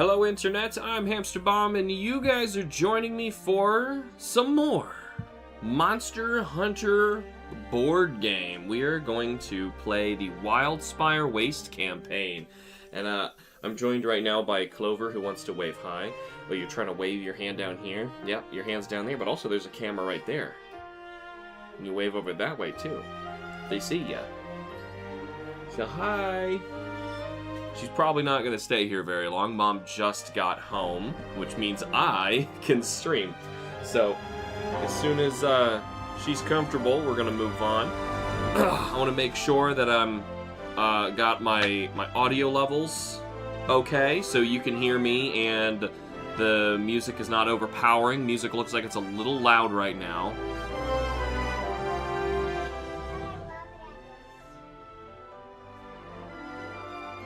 Hello Internet, I'm HamsterBomb and you guys are joining me for some more Monster Hunter board game. We are going to play the Wildspire Waste campaign. And I'm joined right now by Clover, who wants to wave hi. Well, you're trying to wave your hand down here. Yep, your hand's down there, but also there's a camera right there. And you wave over that way too. They see ya. So hi. She's probably not going to stay here very long. Mom just got home, which means I can stream. So, as soon as she's comfortable, we're going to move on. I want to make sure that I'm got my audio levels okay, so you can hear me and the music is not overpowering. Music looks like it's a little loud right now.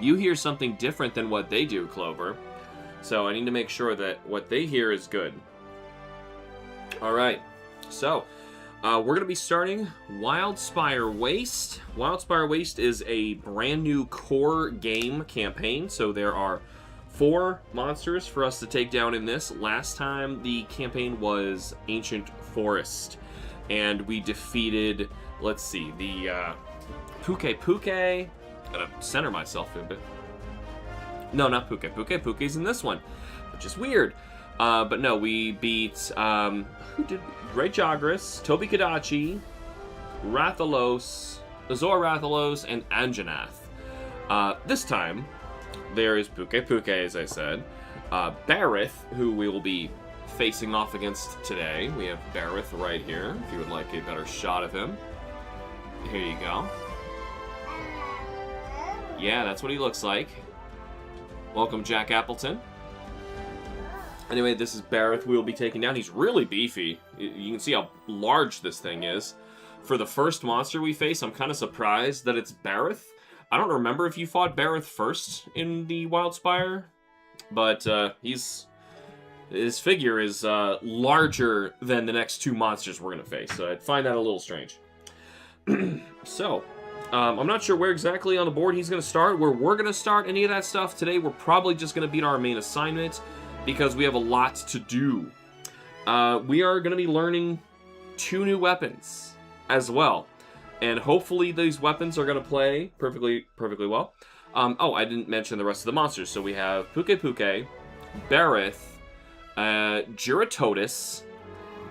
You hear something different than what they do, Clover. So I need to make sure that what they hear is good. Alright, so we're going to be starting Wildspire Waste. Wildspire Waste is a brand new core game campaign, so there are 4 monsters for us to take down in this. Last time the campaign was Ancient Forest, and we defeated, let's see, the Puke. Gotta center myself a bit. No, not Puke. Puke's in this one, which is weird. But no, we beat who did Ray Jagras, Toby Kadachi, Rathalos, Azor Rathalos, and Anjanath. This time, there is Puke, as I said. Barith, who we will be facing off against today. We have Barith right here, if you would like a better shot of him. Here you go. Yeah, that's what he looks like. Welcome, Jack Appleton. Anyway, this is Barith we'll be taking down. He's really beefy. You can see how large this thing is. For the first monster we face, I'm kind of surprised that it's Barith. I don't remember if you fought Barith first in the Wildspire, but his figure is larger than the next 2 monsters we're going to face, so I'd find that a little strange. So, I'm not sure where exactly on the board he's going to start, where we're going to start any of that stuff. Today, we're probably just going to beat our main assignment because we have a lot to do. We are going to be learning 2 new weapons as well. And hopefully these weapons are going to play perfectly well. Oh, I didn't mention the rest of the monsters. So we have Puke, Barith, Giratotus,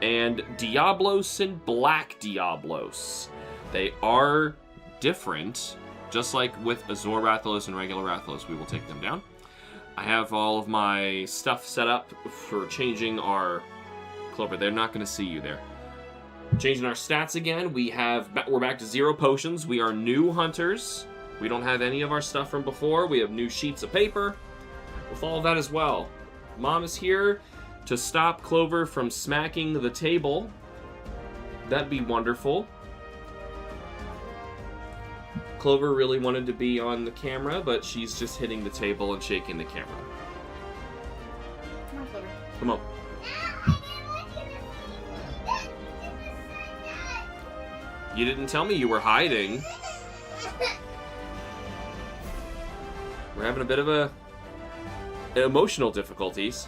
and Diablos and Black Diablos. They are different, just like with Azor Rathalos and regular Rathalos, we will take them down. I have all of my stuff set up for changing our Clover. They're not going to see you there. Changing our stats again. We're back to 0 potions. We are new hunters. We don't have any of our stuff from before. We have new sheets of paper with all of that as well. Mom is here to stop Clover from smacking the table. That'd be wonderful. Clover really wanted to be on the camera, but she's just hitting the table and shaking the camera. Come on, Clover. Come on. You didn't tell me you were hiding. We're having a bit of emotional difficulties.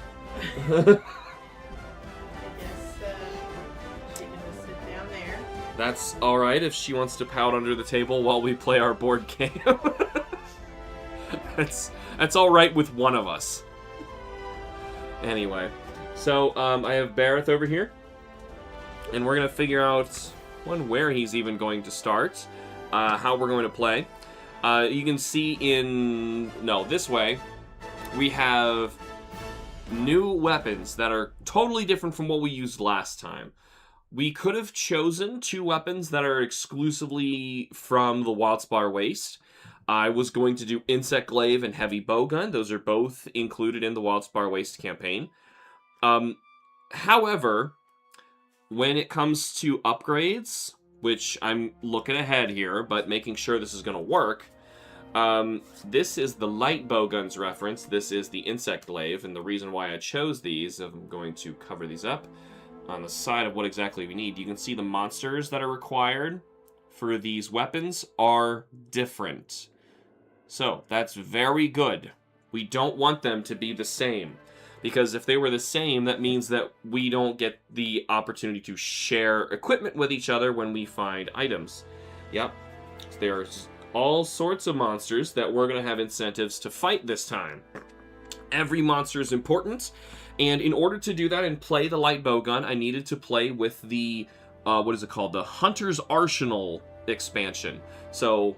That's alright if she wants to pout under the table while we play our board game. That's alright with one of us. Anyway, so I have Barith over here. And we're going to figure out, where he's even going to start. How we're going to play. You can see this way, we have new weapons that are totally different from what we used last time. We could have chosen 2 weapons that are exclusively from the Wildspire Waste. I was going to do Insect Glaive and Heavy Bowgun. Those are both included in the Wildspire Waste campaign. However, when it comes to upgrades, which I'm looking ahead here, but making sure this is going to work, this is the Light Bowguns reference. This is the Insect Glaive, and the reason why I chose these, I'm going to cover these up. On the side of what exactly we need, you can see the monsters that are required for these weapons are different. So, that's very good. We don't want them to be the same. Because if they were the same, that means that we don't get the opportunity to share equipment with each other when we find items. Yep. There's all sorts of monsters that we're going to have incentives to fight this time. Every monster is important, and in order to do that and play the light bow gun, I needed to play with the, what is it called? The Hunter's Arsenal expansion. So,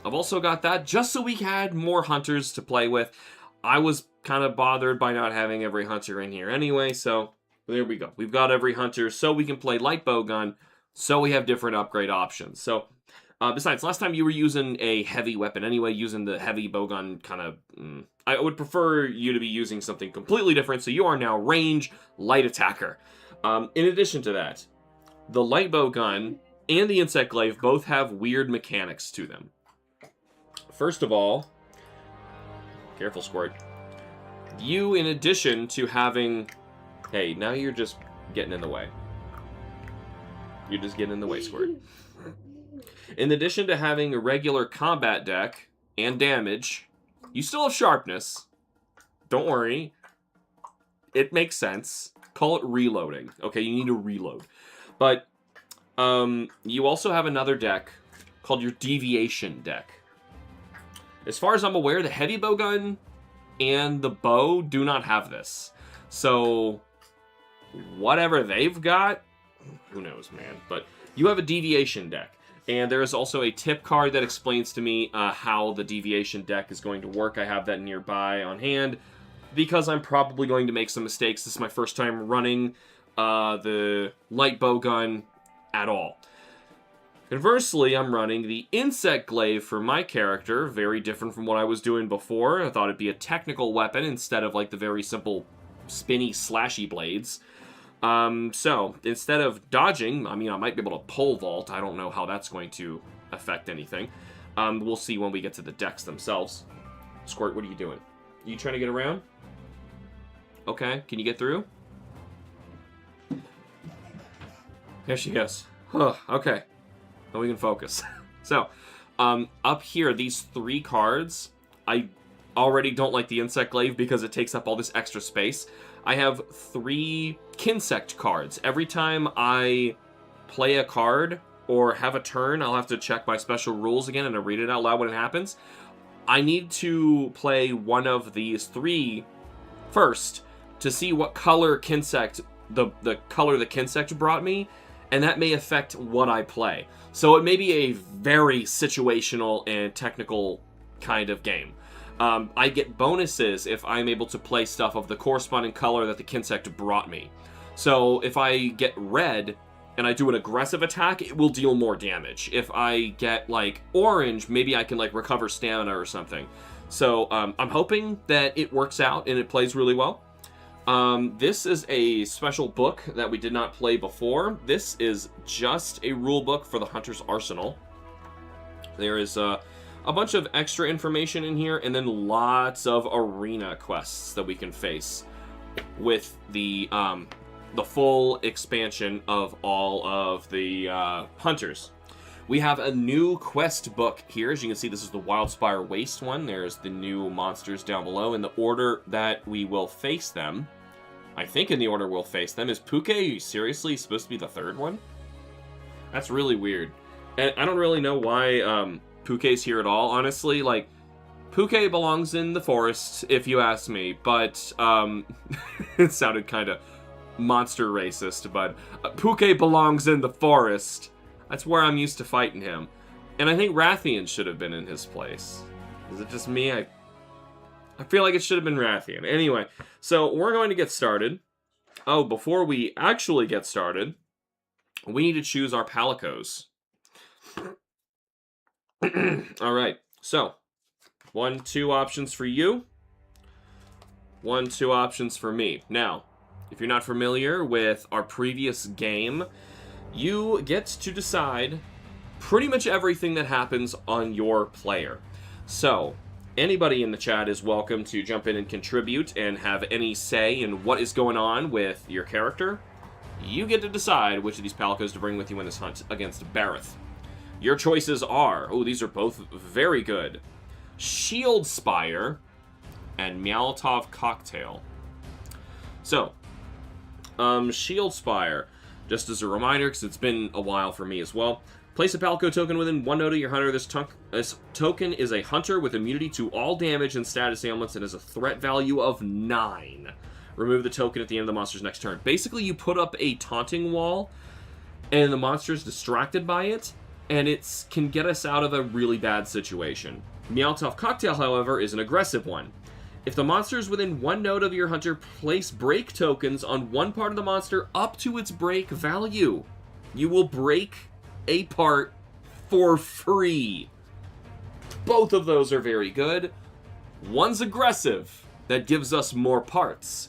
I've also got that just so we had more hunters to play with. I was kind of bothered by not having every hunter in here anyway, so there we go. We've got every hunter so we can play light bow gun, so we have different upgrade options. So, besides, last time you were using a heavy weapon anyway, using the heavy bowgun kind of... I would prefer you to be using something completely different, so you are now range light attacker. In addition to that, the light bowgun and the insect glaive both have weird mechanics to them. First of all, careful, Squirt. You, in addition to having... Hey, now you're just getting in the way. You're just getting in the way, Squirt. In addition to having a regular combat deck and damage, you still have sharpness. Don't worry. It makes sense. Call it reloading. Okay, you need to reload. But you also have another deck called your deviation deck. As far as I'm aware, the heavy bowgun and the bow do not have this. So, whatever they've got, who knows, man. But you have a deviation deck. And there is also a tip card that explains to me how the deviation deck is going to work. I have that nearby on hand because I'm probably going to make some mistakes. This is my first time running the light bowgun at all. Conversely, I'm running the insect glaive for my character, very different from what I was doing before. I thought it'd be a technical weapon instead of like the very simple spinny slashy blades. So, instead of dodging, I mean, I might be able to pole vault. I don't know how that's going to affect anything. We'll see when we get to the decks themselves. Squirt, what are you doing? Are you trying to get around? Okay, can you get through? There she goes. Okay. Now we can focus. So, up here, these 3 cards, I already don't like the insect glaive because it takes up all this extra space. I have 3 Kinsect cards. Every time I play a card or have a turn, I'll have to check my special rules again and I read it out loud when it happens. I need to play one of these 3 first to see what color Kinsect, the color the Kinsect brought me, and that may affect what I play. So it may be a very situational and technical kind of game. I get bonuses if I'm able to play stuff of the corresponding color that the Kinsect brought me. So if I get red and I do an aggressive attack, it will deal more damage. If I get like orange, maybe I can like recover stamina or something. So I'm hoping that it works out and it plays really well. This is a special book that we did not play before. This is just a rule book for the Hunter's Arsenal. There is a bunch of extra information in here, and then lots of arena quests that we can face with the full expansion of all of the hunters. We have a new quest book here. As you can see, this is the Wildspire Waste one. There's the new monsters down below. In the order that we will face them, I think in the order we'll face them, is Puke, are you seriously supposed to be the 3rd one? That's really weird. And I don't really know why Puke's here at all, honestly. Like, Puke belongs in the forest, if you ask me, but it sounded kind of monster racist, but Puke belongs in the forest. That's where I'm used to fighting him. And I think Rathian should have been in his place. Is it just me? I feel like it should have been Rathian. Anyway, so we're going to get started. Oh, before we actually get started, we need to choose our palicos. Alright, so 1, 2 options for you. 1, 2 options for me. Now, if you're not familiar with our previous game, you get to decide pretty much everything that happens on your player. So, anybody in the chat is welcome to jump in and contribute and have any say in what is going on with your character. You get to decide which of these palicos to bring with you in this hunt against Bareth. Your choices are, oh, these are both very good, Shield Spire and Molotov Cocktail. So, Shield Spire. Just as a reminder, because it's been a while for me as well. Place a Palico token within one node of your hunter. This token is a hunter with immunity to all damage and status ailments and has a threat value of 9. Remove the token at the end of the monster's next turn. Basically, you put up a taunting wall, and the monster's distracted by it, and it can get us out of a really bad situation. Molotov Cocktail, however, is an aggressive one. If the monster is within one node of your hunter, place break tokens on one part of the monster up to its break value. You will break a part for free. Both of those are very good. One's aggressive, that gives us more parts.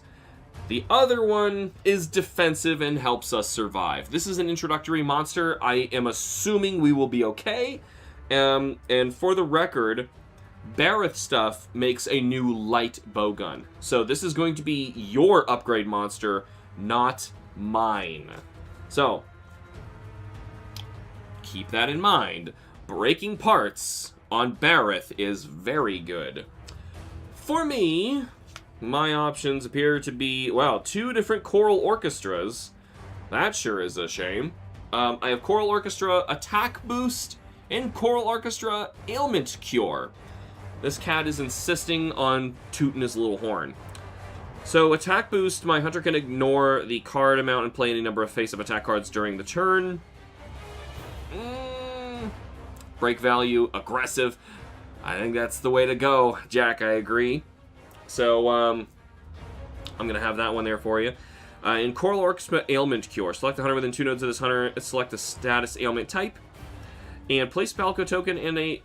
The other one is defensive and helps us survive. This is an introductory monster. I am assuming we will be okay. And for the record, Bareth stuff makes a new light bowgun. So this is going to be your upgrade monster, not mine. So, keep that in mind. Breaking parts on Bareth is very good. For me, my options appear to be, well, 2 different choral orchestras. That sure is a shame. I have choral orchestra attack boost and choral orchestra ailment cure. This cat is insisting on tooting his little horn. So, attack boost, my hunter can ignore the card amount and play any number of face-up attack cards during the turn. Break value, aggressive. I think that's the way to go, Jack, I agree. So, I'm going to have that one there for you. In Choral Orchestra Ailment Cure, select the hunter within 2 nodes of this hunter, select the status ailment type, and place Palico token and a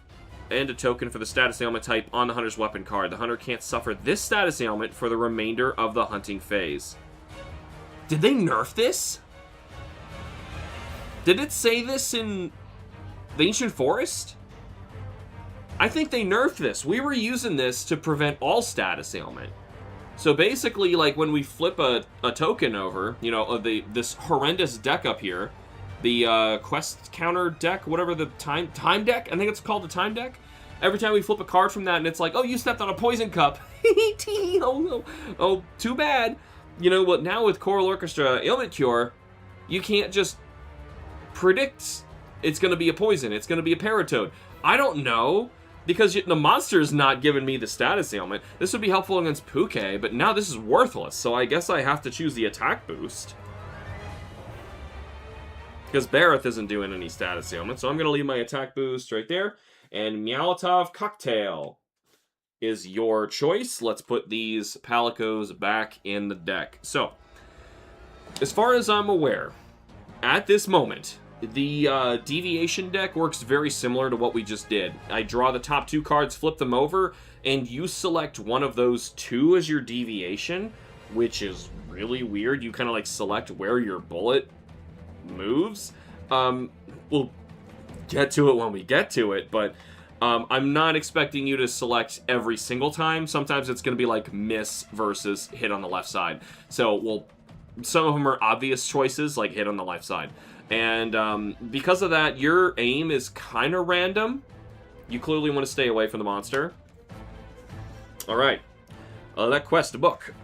token for the status ailment type on the hunter's weapon card. The hunter can't suffer this status ailment for the remainder of the hunting phase. Did they nerf this? Did it say this in the Ancient Forest? I think they nerfed this. We were using this to prevent all status ailment. So basically, like, when we flip a token over, you know, this horrendous deck up here, the quest counter deck, whatever the time deck, I think it's called the time deck. Every time we flip a card from that, and it's like, oh, you stepped on a poison cup. Oh, too bad. You know what? Now with Choral Orchestra Ailment Cure, you can't just predict it's going to be a poison. It's going to be a Paratoad. I don't know, because the monster's not giving me the status ailment. This would be helpful against Puke, but now this is worthless, so I guess I have to choose the attack boost. Because Bareth isn't doing any status ailment, so I'm going to leave my attack boost right there. And Molotov Cocktail is your choice. Let's put these Palicos back in the deck. So, as far as I'm aware, at this moment, the Deviation deck works very similar to what we just did. I draw the top 2 cards, flip them over, and you select one of those 2 as your Deviation, which is really weird. You kind of like select where your bullet moves. We'll get to it when we get to it, but I'm not expecting you to select every single time. Sometimes it's going to be like miss versus hit on the left side. So, some of them are obvious choices, like hit on the left side. And because of that, your aim is kind of random. You clearly want to stay away from the monster. Alright. That quest book.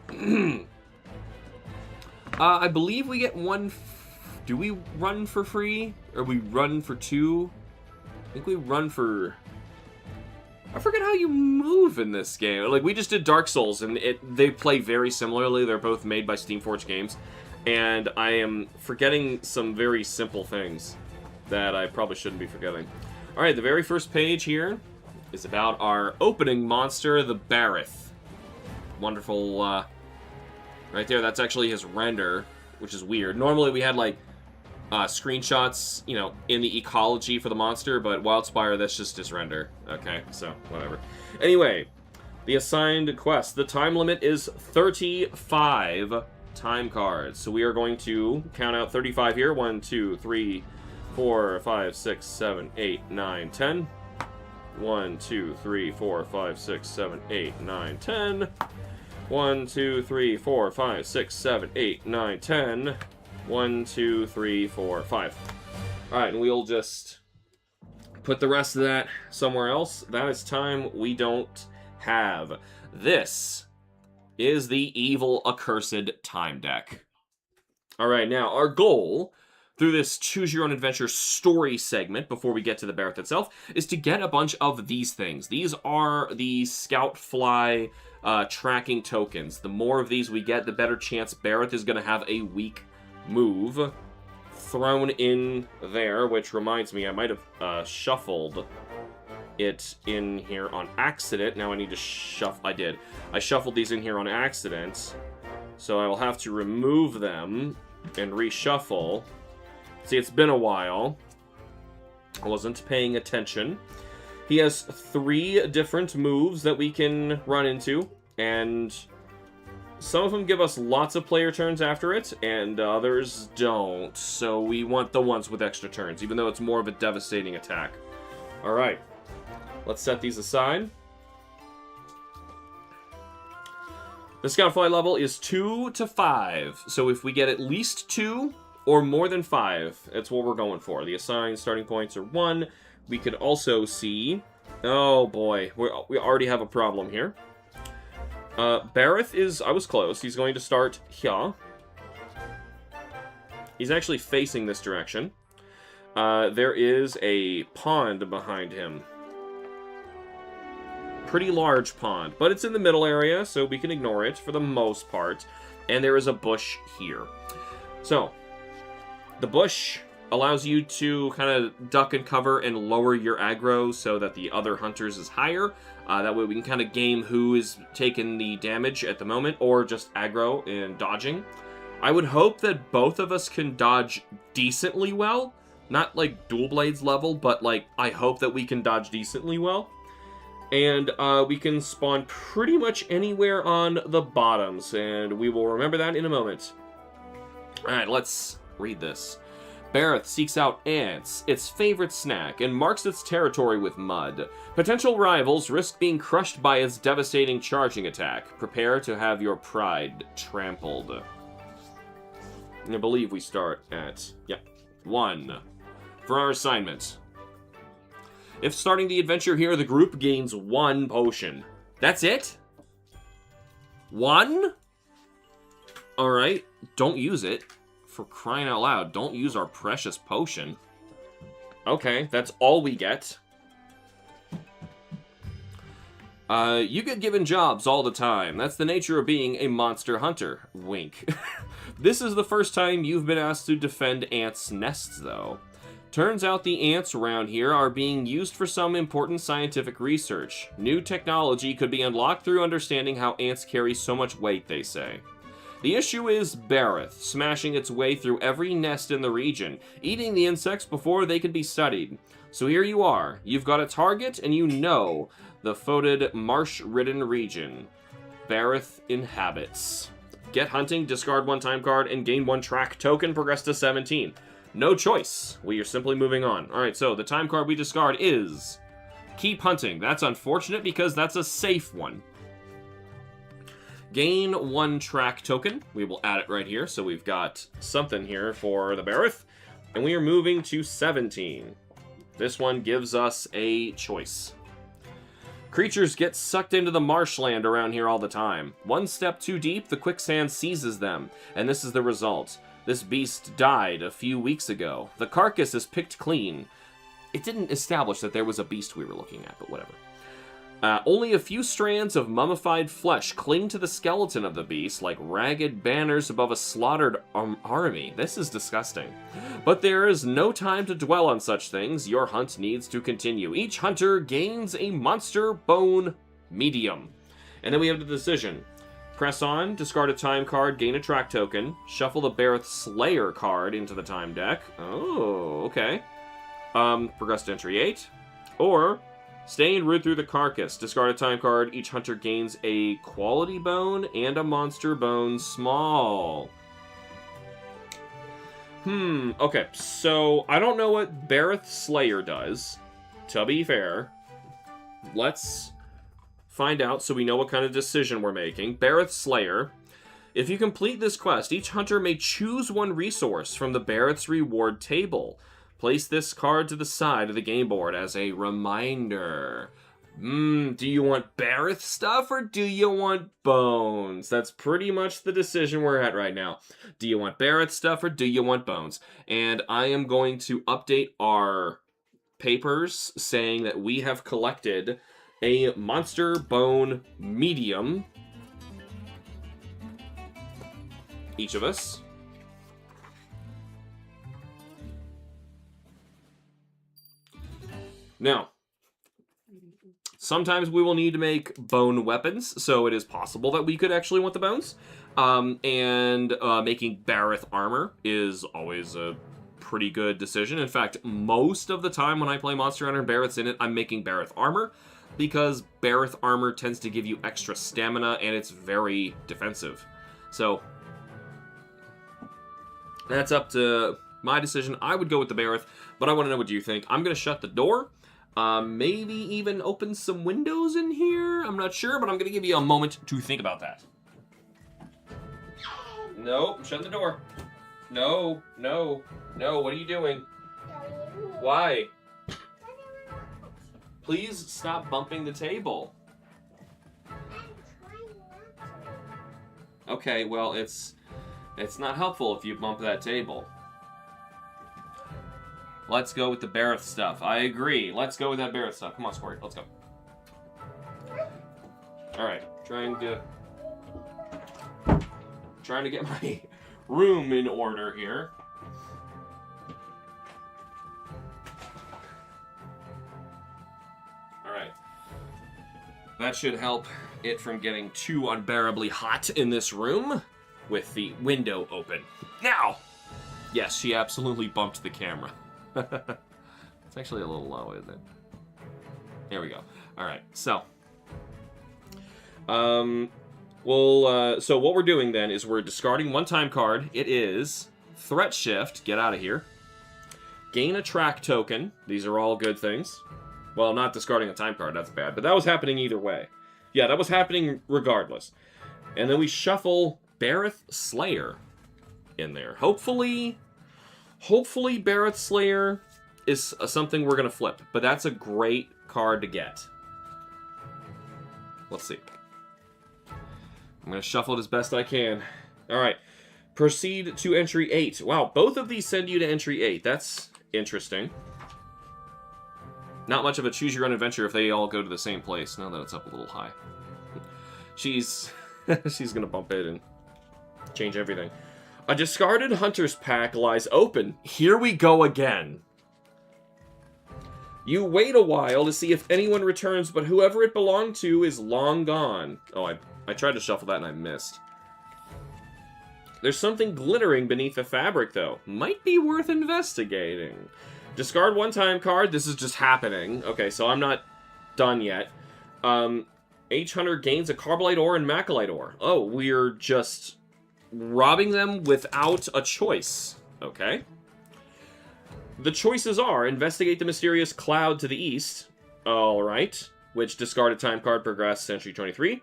I believe we get 1... Do we run for free? Or we run for 2? I think we run for... I forget how you move in this game. Like, we just did Dark Souls, and they play very similarly. They're both made by Steamforged Games. And I am forgetting some very simple things that I probably shouldn't be forgetting. Alright, the very first page here is about our opening monster, the Bareth. Wonderful, right there, that's actually his render, which is weird. Normally we had, like, screenshots, you know, in the ecology for the monster, but Wildspire, that's just his render. Okay, so, whatever. Anyway, the assigned quest. The time limit is 35 time cards. So we are going to count out 35 here. 1, 2, 3, 4, 5, 6, 7, 8, 9, 10. 1, 2, 3, 4, 5, 6, 7, 8, 9, 10. 1, 2, 3, 4, 5, 6, 7, 8, 9, 10. 1, 2, 3, 4, 5. Alright, and we'll just put the rest of that somewhere else. That is time we don't have. This is the evil accursed time deck. All right, now our goal through this Choose Your Own Adventure story segment, before we get to the Barrett itself, is to get a bunch of these things. These are the Scout Fly tracking tokens. The more of these we get, the better chance Barrett is going to have a weak move thrown in there, which reminds me, I might have shuffled it in here on accident. Now I need to shuffle. I did. I shuffled these in here on accident, so I will have to remove them and reshuffle. See, it's been a while. I wasn't paying attention. He has 3 different moves that we can run into, and some of them give us lots of player turns after it, and others don't. So we want the ones with extra turns, even though it's more of a devastating attack. All right, let's set these aside. The Scout Fly level is 2 to 5, so if we get at least 2 or more than 5, that's what we're going for. The assigned starting points are 1. We could also see... Oh boy, we already have a problem here. Barrett is... I was close. He's going to start here. He's actually facing this direction. There is a pond behind him. Pretty large pond, but it's in the middle area, so we can ignore it for the most part. And there is a bush here. So, the bush allows you to kind of duck and cover and lower your aggro so that the other hunters is higher. That way we can kind of game who is taking the damage at the moment, or just aggro and dodging. I would hope that both of us can dodge decently well. Not like dual blades level, but like I hope that we can dodge decently well. And we can spawn pretty much anywhere on the bottoms, and we will remember that in a moment. Alright, let's read this. Barrett seeks out ants, its favorite snack, and marks its territory with mud. Potential rivals risk being crushed by its devastating charging attack. Prepare to have your pride trampled. And I believe we start at, 1. For our assignment. If starting the adventure here, the group gains 1 potion. That's it? 1? Alright, don't use it. For crying out loud, don't use our precious potion. Okay, that's all we get. You get given jobs all the time. That's the nature of being a monster hunter. Wink. This is the first time you've been asked to defend ants' nests, though. Turns out the ants around here are being used for some important scientific research. New technology could be unlocked through understanding how ants carry so much weight, they say. The issue is Barrett, smashing its way through every nest in the region, eating the insects before they can be studied. So here you are. You've got a target, and you know the foetid, marsh-ridden region Barrett inhabits. Get hunting, discard 1 time card, and gain 1 track token, progress to 17. No choice. We are simply moving on. Alright, so the time card we discard is Keep Hunting. That's unfortunate because that's a safe one. Gain 1 track token. We will add it right here, so we've got something here for the Barrett. And we are moving to 17. This one gives us a choice. Creatures get sucked into the marshland around here all the time. 1 step too deep, the quicksand seizes them, and this is the result. This beast died a few weeks ago. The carcass is picked clean. It didn't establish that there was a beast we were looking at, but whatever. Only a few strands of mummified flesh cling to the skeleton of the beast like ragged banners above a slaughtered army. This is disgusting. But there is no time to dwell on such things. Your hunt needs to continue. Each hunter gains a monster bone medium. And then we have the decision. Press on, discard a time card, gain a track token, shuffle the Barrett Slayer card into the time deck. Oh, okay. Progress to entry 8. Or stay and root through the carcass. Discard a time card. Each hunter gains a quality bone and a monster bone small. Okay. So, I don't know what Barrett Slayer does. To be fair, let's find out so we know what kind of decision we're making. Barrett Slayer. If you complete this quest, each hunter may choose 1 resource from the Barrett's reward table. Place this card to the side of the game board as a reminder. Do you want Bareth stuff or do you want bones? That's pretty much the decision we're at right now. Do you want Bareth stuff or do you want bones? And I am going to update our papers saying that we have collected a monster bone medium. Each of us. Now, sometimes we will need to make bone weapons, so it is possible that we could actually want the bones. Making Bareth armor is always a pretty good decision. In fact, most of the time when I play Monster Hunter and Bareth's in it, I'm making Bareth armor, because Bareth armor tends to give you extra stamina, and it's very defensive. So, that's up to my decision. I would go with the Bareth, but I want to know what you think. I'm going to shut the door. Maybe even open some windows in here. I'm not sure, but I'm going to give you a moment to think about that. No, I'm shutting the door. No, no, no. What are you doing? Why? Please stop bumping the table. Okay, well, it's not helpful if you bump that table. Let's go with the Bareth stuff. I agree. Let's go with that Bareth stuff. Come on, Squirt. Let's go. Alright. Trying to get my room in order here. Alright. That should help it from getting too unbearably hot in this room with the window open. Now! Yes, she absolutely bumped the camera. It's actually a little low, isn't it? There we go. Alright, so. So what we're doing then is we're discarding one time card. It is Threat Shift. Get out of here. Gain a track token. These are all good things. Well, not discarding a time card. That's bad. But that was happening either way. Yeah, that was happening regardless. And then we shuffle Bareth Slayer in there. Hopefully Bareth Slayer is something we're going to flip. But that's a great card to get. Let's see. I'm going to shuffle it as best I can. Alright. Proceed to entry 8. Wow, both of these send you to entry 8. That's interesting. Not much of a choose-your-own adventure if they all go to the same place. Now that it's up a little high. She's going to bump it and change everything. A discarded hunter's pack lies open. Here we go again. You wait a while to see if anyone returns, but whoever it belonged to is long gone. Oh, I tried to shuffle that and I missed. There's something glittering beneath the fabric, though. Might be worth investigating. Discard one-time card. This is just happening. Okay, so I'm not done yet. H-Hunter gains a Carbolite ore and Macalite ore. Oh, we're just robbing them without a choice. Okay. The choices are investigate the mysterious cloud to the east. Alright. Which discard a time card, progress Century 23.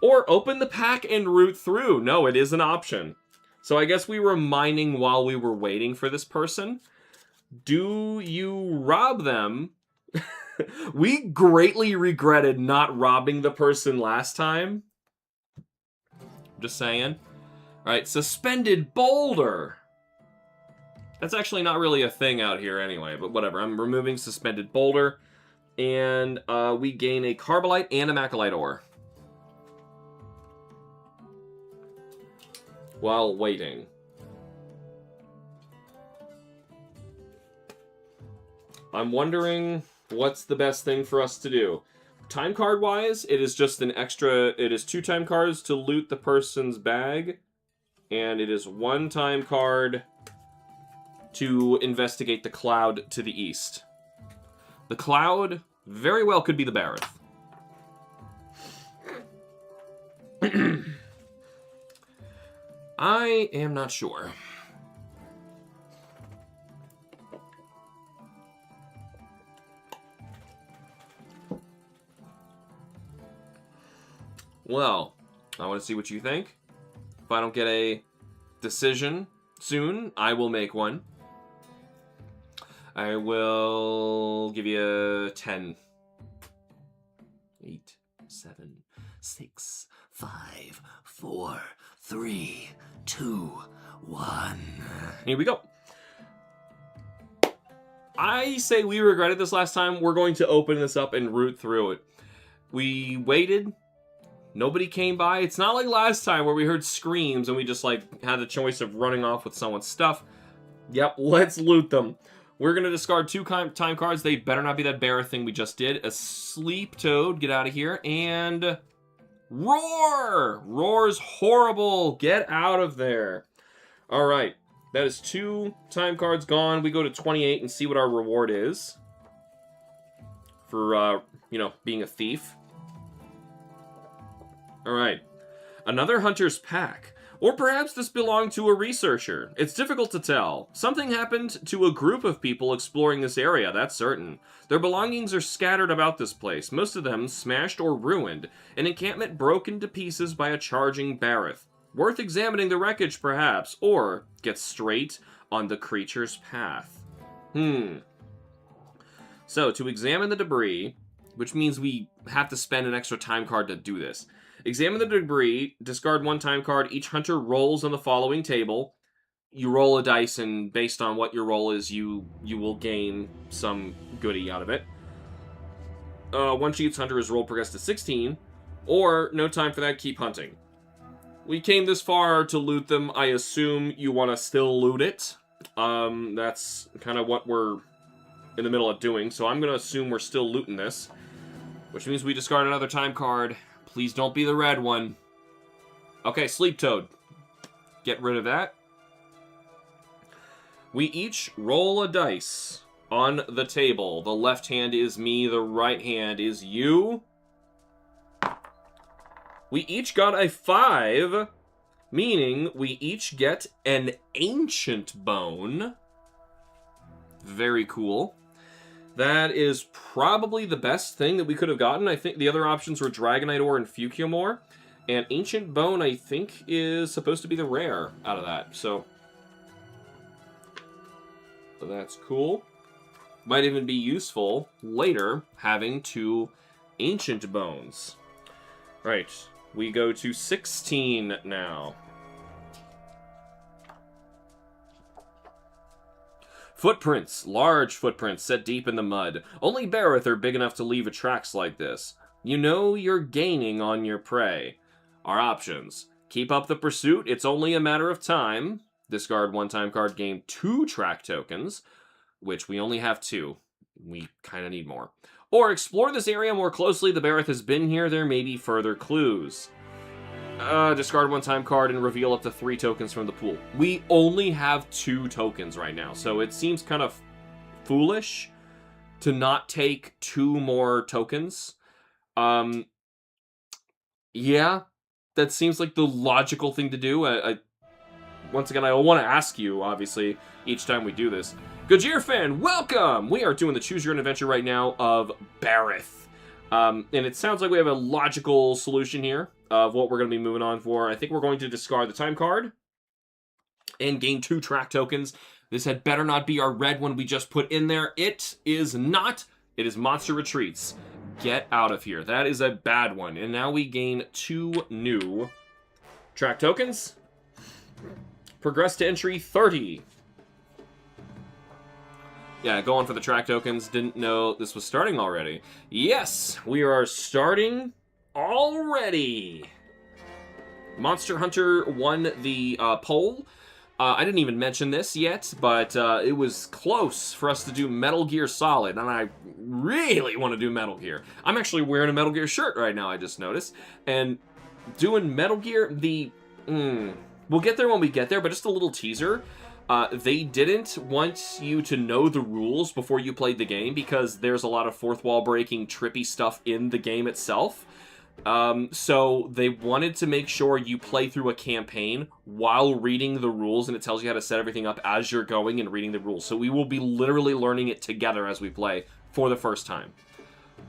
Or open the pack and root through. No, it is an option. So I guess we were mining while we were waiting for this person. Do you rob them? We greatly regretted not robbing the person last time. Just saying. Alright, suspended boulder. That's actually not really a thing out here anyway, but whatever. I'm removing suspended boulder. And we gain a Carbolite and a Macalite ore. While waiting. I'm wondering what's the best thing for us to do. Time card wise, it is just an extra, it is 2 time cards to loot the person's bag. And it is 1 time card to investigate the cloud to the east. The cloud very well could be the Bareth. I am not sure. Well, I want to see what you think. If I don't get a decision soon, I will make one. I will give you a 10. 8, 7, 6, 5, 4, 3, 2, 1. Here we go. I say we regretted this last time. We're going to open this up and root through it. We waited. Nobody came by. It's not like last time where we heard screams and we just like had the choice of running off with someone's stuff. Yep, let's loot them. We're going to discard 2 time cards. They better not be that bear thing we just did. A sleep toad. Get out of here. And roar. Roar's horrible. Get out of there. All right. That is 2 time cards gone. We go to 28 and see what our reward is for, being a thief. All right. Another hunter's pack. Or perhaps this belonged to a researcher. It's difficult to tell. Something happened to a group of people exploring this area, that's certain. Their belongings are scattered about this place, most of them smashed or ruined, an encampment broken to pieces by a charging Barith. Worth examining the wreckage, perhaps, or get straight on the creature's path. So, to examine the debris, which means we have to spend an extra time card to do this. Examine the debris, discard 1 time card. Each hunter rolls on the following table. You roll a dice, and based on what your roll is, you will gain some goodie out of it. Once each hunter is rolled, progress to 16. Or, no time for that, keep hunting. We came this far to loot them. I assume you want to still loot it. That's kind of what we're in the middle of doing. So I'm going to assume we're still looting this. Which means we discard another time card. Please don't be the red one. Okay, Sleep Toad. Get rid of that. We each roll a dice on the table. The left hand is me, the right hand is you. We each got a 5, meaning we each get an Ancient Bone. Very cool. That is probably the best thing that we could have gotten. I think the other options were Dragonite Ore and Fukiomore. And Ancient Bone, I think, is supposed to be the rare out of that. So that's cool. Might even be useful later having 2 Ancient Bones. Right. We go to 16 now. Footprints. Large footprints set deep in the mud. Only Barith are big enough to leave tracks like this. You know you're gaining on your prey. Our options. Keep up the pursuit. It's only a matter of time. Discard 1 time card. Gain 2 track tokens. Which we only have 2. We kind of need more. Or explore this area more closely. The Barith has been here. There may be further clues. Discard 1 time card and reveal up to 3 tokens from the pool. We only have 2 tokens right now, so it seems kind of foolish to not take 2 more tokens. Yeah, that seems like the logical thing to do. Once again, I want to ask you, obviously, each time we do this. Gajir fan, welcome! We are doing the Choose Your Own Adventure right now of Barith. And it sounds like we have a logical solution here of what we're going to be moving on for. I think we're going to discard the time card and gain 2 track tokens. This had better not be our red one we just put in there. It is not. It is Monster Retreats. Get out of here. That is a bad one. And now we gain 2 new track tokens. Progress to entry 30. Yeah, going for the track tokens. Didn't know this was starting already. Yes, we are starting already. Monster Hunter won the poll. I didn't even mention this yet, but it was close for us to do Metal Gear Solid, and I really want to do Metal Gear. I'm actually wearing a Metal Gear shirt right now, I just noticed. And doing Metal Gear, we'll get there when we get there, but just a little teaser. They didn't want you to know the rules before you played the game because there's a lot of fourth wall breaking, trippy stuff in the game itself. So they wanted to make sure you play through a campaign while reading the rules, and it tells you how to set everything up as you're going and reading the rules. So we will be literally learning it together as we play for the first time.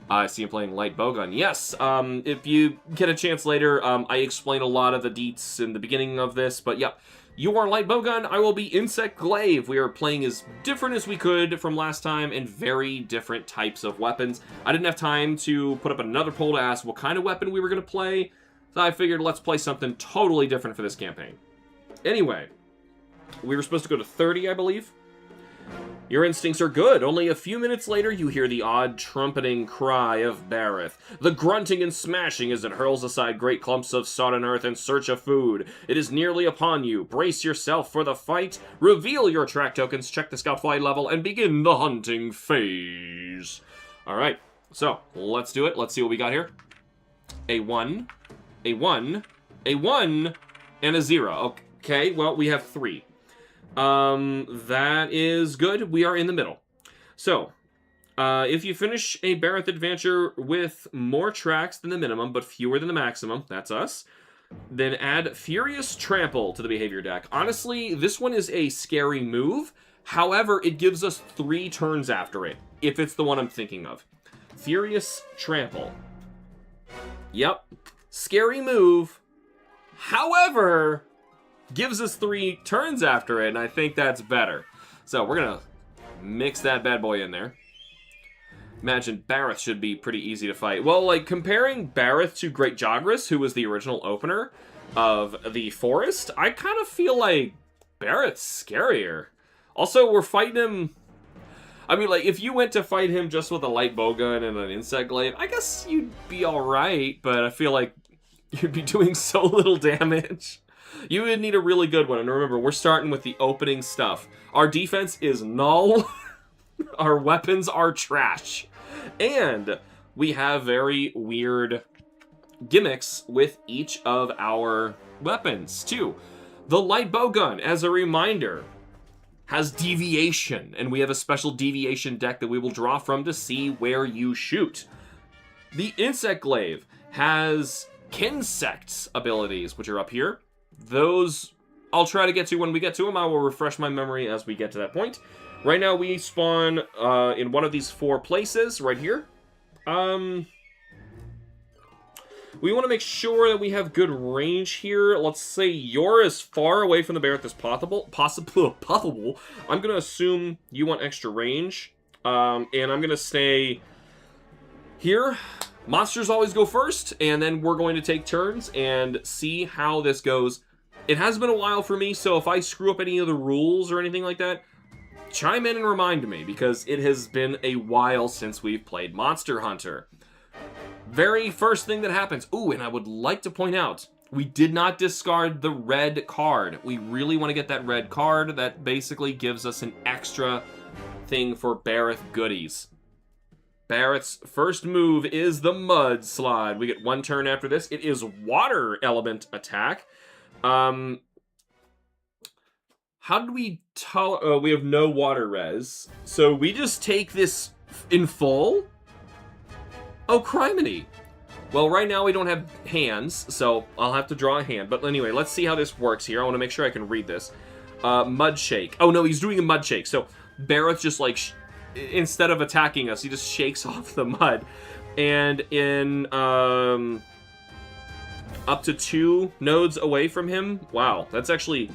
I see him playing light bowgun. Yes, if you get a chance later, I explain a lot of the deets in the beginning of this, but yeah. You are Light Bowgun, I will be Insect Glaive. We are playing as different as we could from last time and very different types of weapons. I didn't have time to put up another poll to ask what kind of weapon we were going to play, so I figured let's play something totally different for this campaign. Anyway, we were supposed to go to 30, I believe. Your instincts are good. Only a few minutes later, you hear the odd trumpeting cry of Bareth. The grunting and smashing as it hurls aside great clumps of sodden earth in search of food. It is nearly upon you. Brace yourself for the fight. Reveal your track tokens, check the scout flight level, and begin the hunting phase. Alright, so let's do it. Let's see what we got here. A 1, a 1, a 1, and a 0. Okay, well, we have 3. That is good. We are in the middle. So, if you finish a Bareth adventure with more tracks than the minimum, but fewer than the maximum, that's us, then add Furious Trample to the behavior deck. Honestly, this one is a scary move. However, it gives us 3 turns after it, if it's the one I'm thinking of. Furious Trample. Yep. Scary move. However, gives us 3 turns after it, and I think that's better. So we're gonna mix that bad boy in there. Imagine Bareth should be pretty easy to fight. Well, like, comparing Bareth to Great Jagras, who was the original opener of the forest, I kind of feel like Bareth's scarier. Also, we're fighting him... I mean, like, if you went to fight him just with a light bowgun and an insect glaive, I guess you'd be alright, but I feel like you'd be doing so little damage. You would need a really good one. And remember, we're starting with the opening stuff. Our defense is null. Our weapons are trash. And we have very weird gimmicks with each of our weapons, too. The light bowgun, as a reminder, has deviation. And we have a special deviation deck that we will draw from to see where you shoot. The insect glaive has Kinsects abilities, which are up here. Those I'll try to get to when we get to them. I will refresh my memory as we get to that point. Right now we spawn in one of these 4 places right here. We want to make sure that we have good range here. Let's say you're as far away from the Bareth as possible. I'm going to assume you want extra range. And I'm going to stay here. Monsters always go first, and then we're going to take turns and see how this goes. It has been a while for me, so if I screw up any of the rules or anything like that, chime in and remind me, because it has been a while since we've played Monster Hunter. Very first thing that happens. Ooh, and I would like to point out, we did not discard the red card. We really want to get that red card. That basically gives us an extra thing for Bareth goodies. Bareth's first move is the Mudslide. We get 1 turn after this. It is water element attack. How did we tell? Oh, we have no water res. So we just take this in full? Oh, criminy. Well, right now we don't have hands, so I'll have to draw a hand. But anyway, let's see how this works here. I want to make sure I can read this. Mud Shake. Oh, no, he's doing a Mud Shake. So Bareth just, like, instead of attacking us, he just shakes off the mud. And in up to 2 nodes away from him, wow, that's actually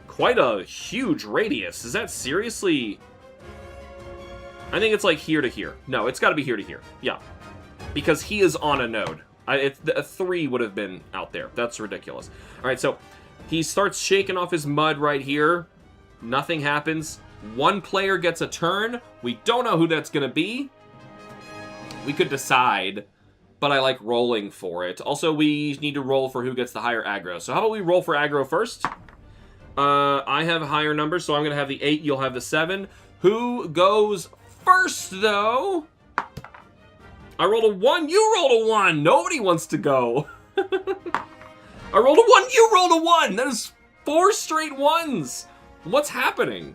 quite a huge radius. Is that seriously? I think it's like here to here. No, it's got to be here to here. Yeah, because he is on a node. A 3 would have been out there. That's ridiculous. All right, so he starts shaking off his mud right here. Nothing happens. 1 player gets a turn. We don't know who that's going to be. We could decide, but I like rolling for it. Also, we need to roll for who gets the higher aggro. So how about we roll for aggro first? I have a higher number, so I'm going to have the 8. You'll have the 7. Who goes first, though? I rolled a 1. You rolled a 1. Nobody wants to go. I rolled a 1. You rolled a 1. That is 4 straight 1s. What's happening?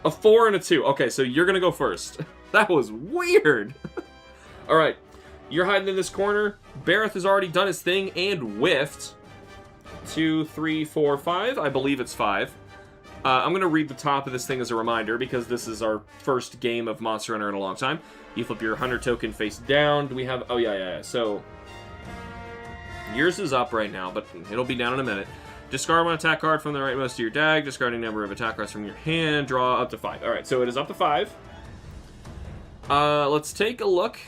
A 4 and a 2. Okay, so you're going to go first. That was weird. All right. You're hiding in this corner. Bareth has already done his thing and whiffed. 2, 3, 4, 5. I believe it's 5. I'm going to read the top of this thing as a reminder because this is our first game of Monster Hunter in a long time. You flip your Hunter token face down. Do we have... Oh, yeah. So, yours is up right now, but it'll be down in a minute. Discard one attack card from the rightmost of your deck. Discarding number of attack cards from your hand. Draw up to 5. Alright, so it is up to 5. Let's take a look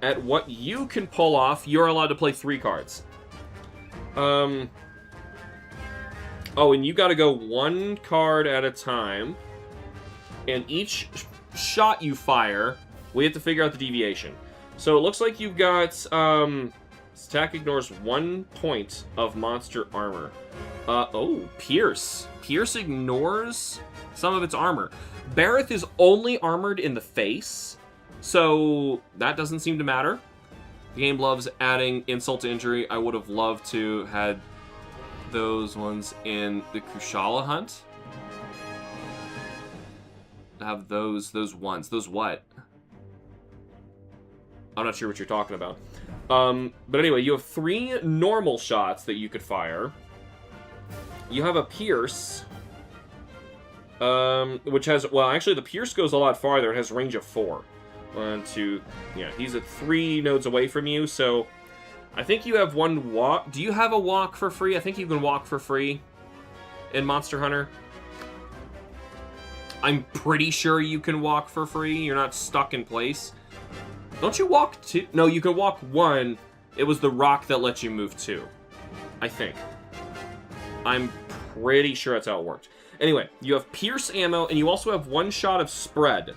at what you can pull off. You're allowed to play 3 cards. Oh, and you gotta go 1 card at a time. And each shot you fire, we have to figure out the deviation. So it looks like you've got, attack ignores 1 point of monster armor. Oh, Pierce. Pierce ignores some of its armor. Bareth is only armored in the face, so that doesn't seem to matter. The game loves adding insult to injury. I would have loved to had those ones in the Kushala hunt. Have those ones. Those what? I'm not sure what you're talking about. But anyway, you have 3 normal shots that you could fire. You have a Pierce, which has, well, actually the Pierce goes a lot farther. It has range of 4. 1, 2, yeah, he's at 3 nodes away from you, so I think you have 1 walk. Do you have a walk for free? I think you can walk for free in Monster Hunter. I'm pretty sure you can walk for free. You're not stuck in place. Don't you walk 2? No, you can walk 1. It was the rock that lets you move 2. I think. I'm pretty sure that's how it worked. Anyway, you have Pierce ammo, and you also have 1 shot of Spread.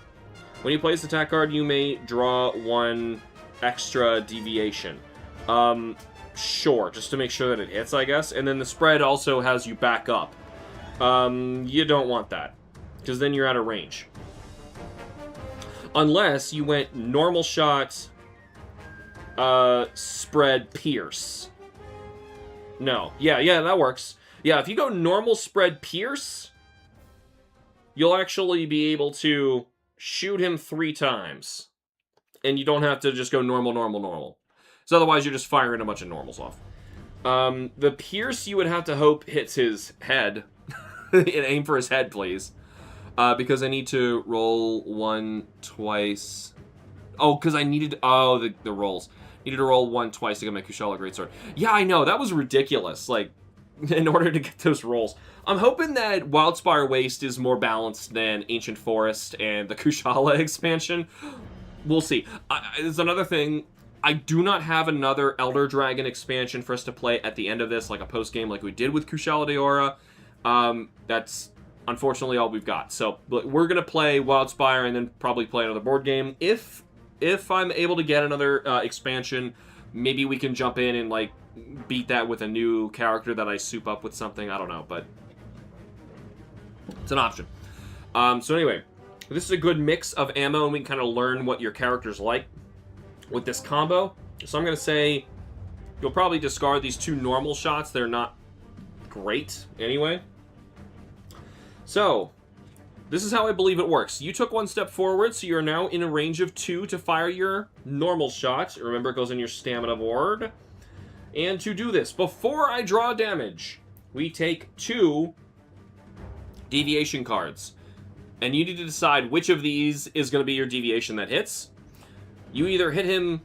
When you place the attack card, you may draw 1 extra deviation. Sure, just to make sure that it hits, I guess. And then the Spread also has you back up. You don't want that, because then you're out of range. Unless you went normal shot, Spread, Pierce. No. Yeah, that works. Yeah, if you go normal spread Pierce, you'll actually be able to shoot him 3 times. And you don't have to just go normal, normal, normal. So otherwise you're just firing a bunch of normals off. The Pierce, you would have to hope hits his head. And aim for his head, please. Because I need to roll 1 twice. Oh, because I needed... Oh, the rolls. Needed to roll 1 twice to get my Kushala Greatsword. Yeah, I know. That was ridiculous. Like, in order to get those rolls. I'm hoping that Wildspire Waste is more balanced than Ancient Forest and the Kushala expansion. We'll see. There's another thing. I do not have another Elder Dragon expansion for us to play at the end of this, like a post-game like we did with Kushala Daora. That's unfortunately all we've got. So we're going to play Wildspire and then probably play another board game. If I'm able to get another expansion, maybe we can jump in and like beat that with a new character that I soup up with something. I don't know, but it's an option. So anyway, this is a good mix of ammo, and we can kind of learn what your character's like with this combo. So I'm going to say you'll probably discard these 2 normal shots. They're not great anyway. So this is how I believe it works. You took 1 step forward, so you're now in a range of 2 to fire your normal shot. Remember, it goes in your stamina board. And to do this, before I draw damage, we take 2 deviation cards. And you need to decide which of these is going to be your deviation that hits. You either hit him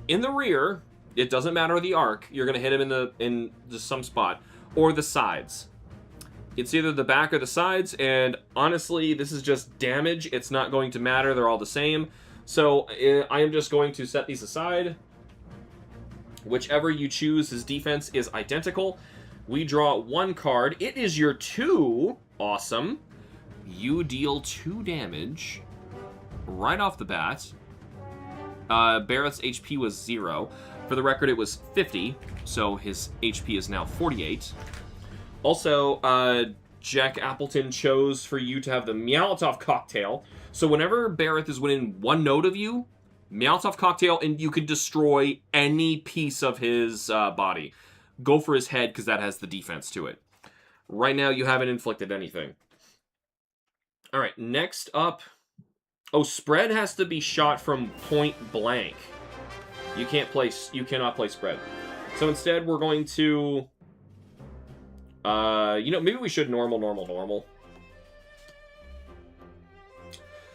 in the rear, it doesn't matter the arc, you're going to hit him in just some spot, or the sides. It's either the back or the sides, and honestly, this is just damage. It's not going to matter. They're all the same. So I am just going to set these aside. Whichever you choose, his defense is identical. We draw 1 card. It is your 2. Awesome. You deal 2 damage right off the bat. Barrett's HP was 0. For the record, it was 50, so his HP is now 48. Also, Jack Appleton chose for you to have the Molotov Cocktail. So whenever Barrett is within 1 node of you, Molotov Cocktail, and you can destroy any piece of his body. Go for his head, because that has the defense to it. Right now, you haven't inflicted anything. Alright, next up... Oh, Spread has to be shot from point blank. You cannot play Spread. So instead, we're going to... maybe we should normal.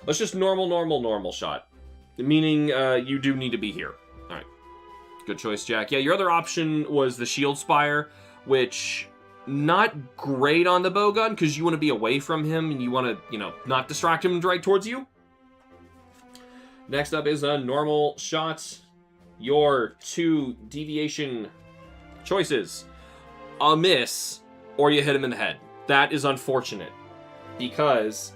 Let's just normal shot. Meaning, you do need to be here. Alright. Good choice, Jack. Yeah, your other option was the Shield Spire, which not great on the bowgun because you want to be away from him and you want to, you know, not distract him right towards you. Next up is a normal shot. Your 2 deviation choices. A miss, or you hit him in the head. That is unfortunate because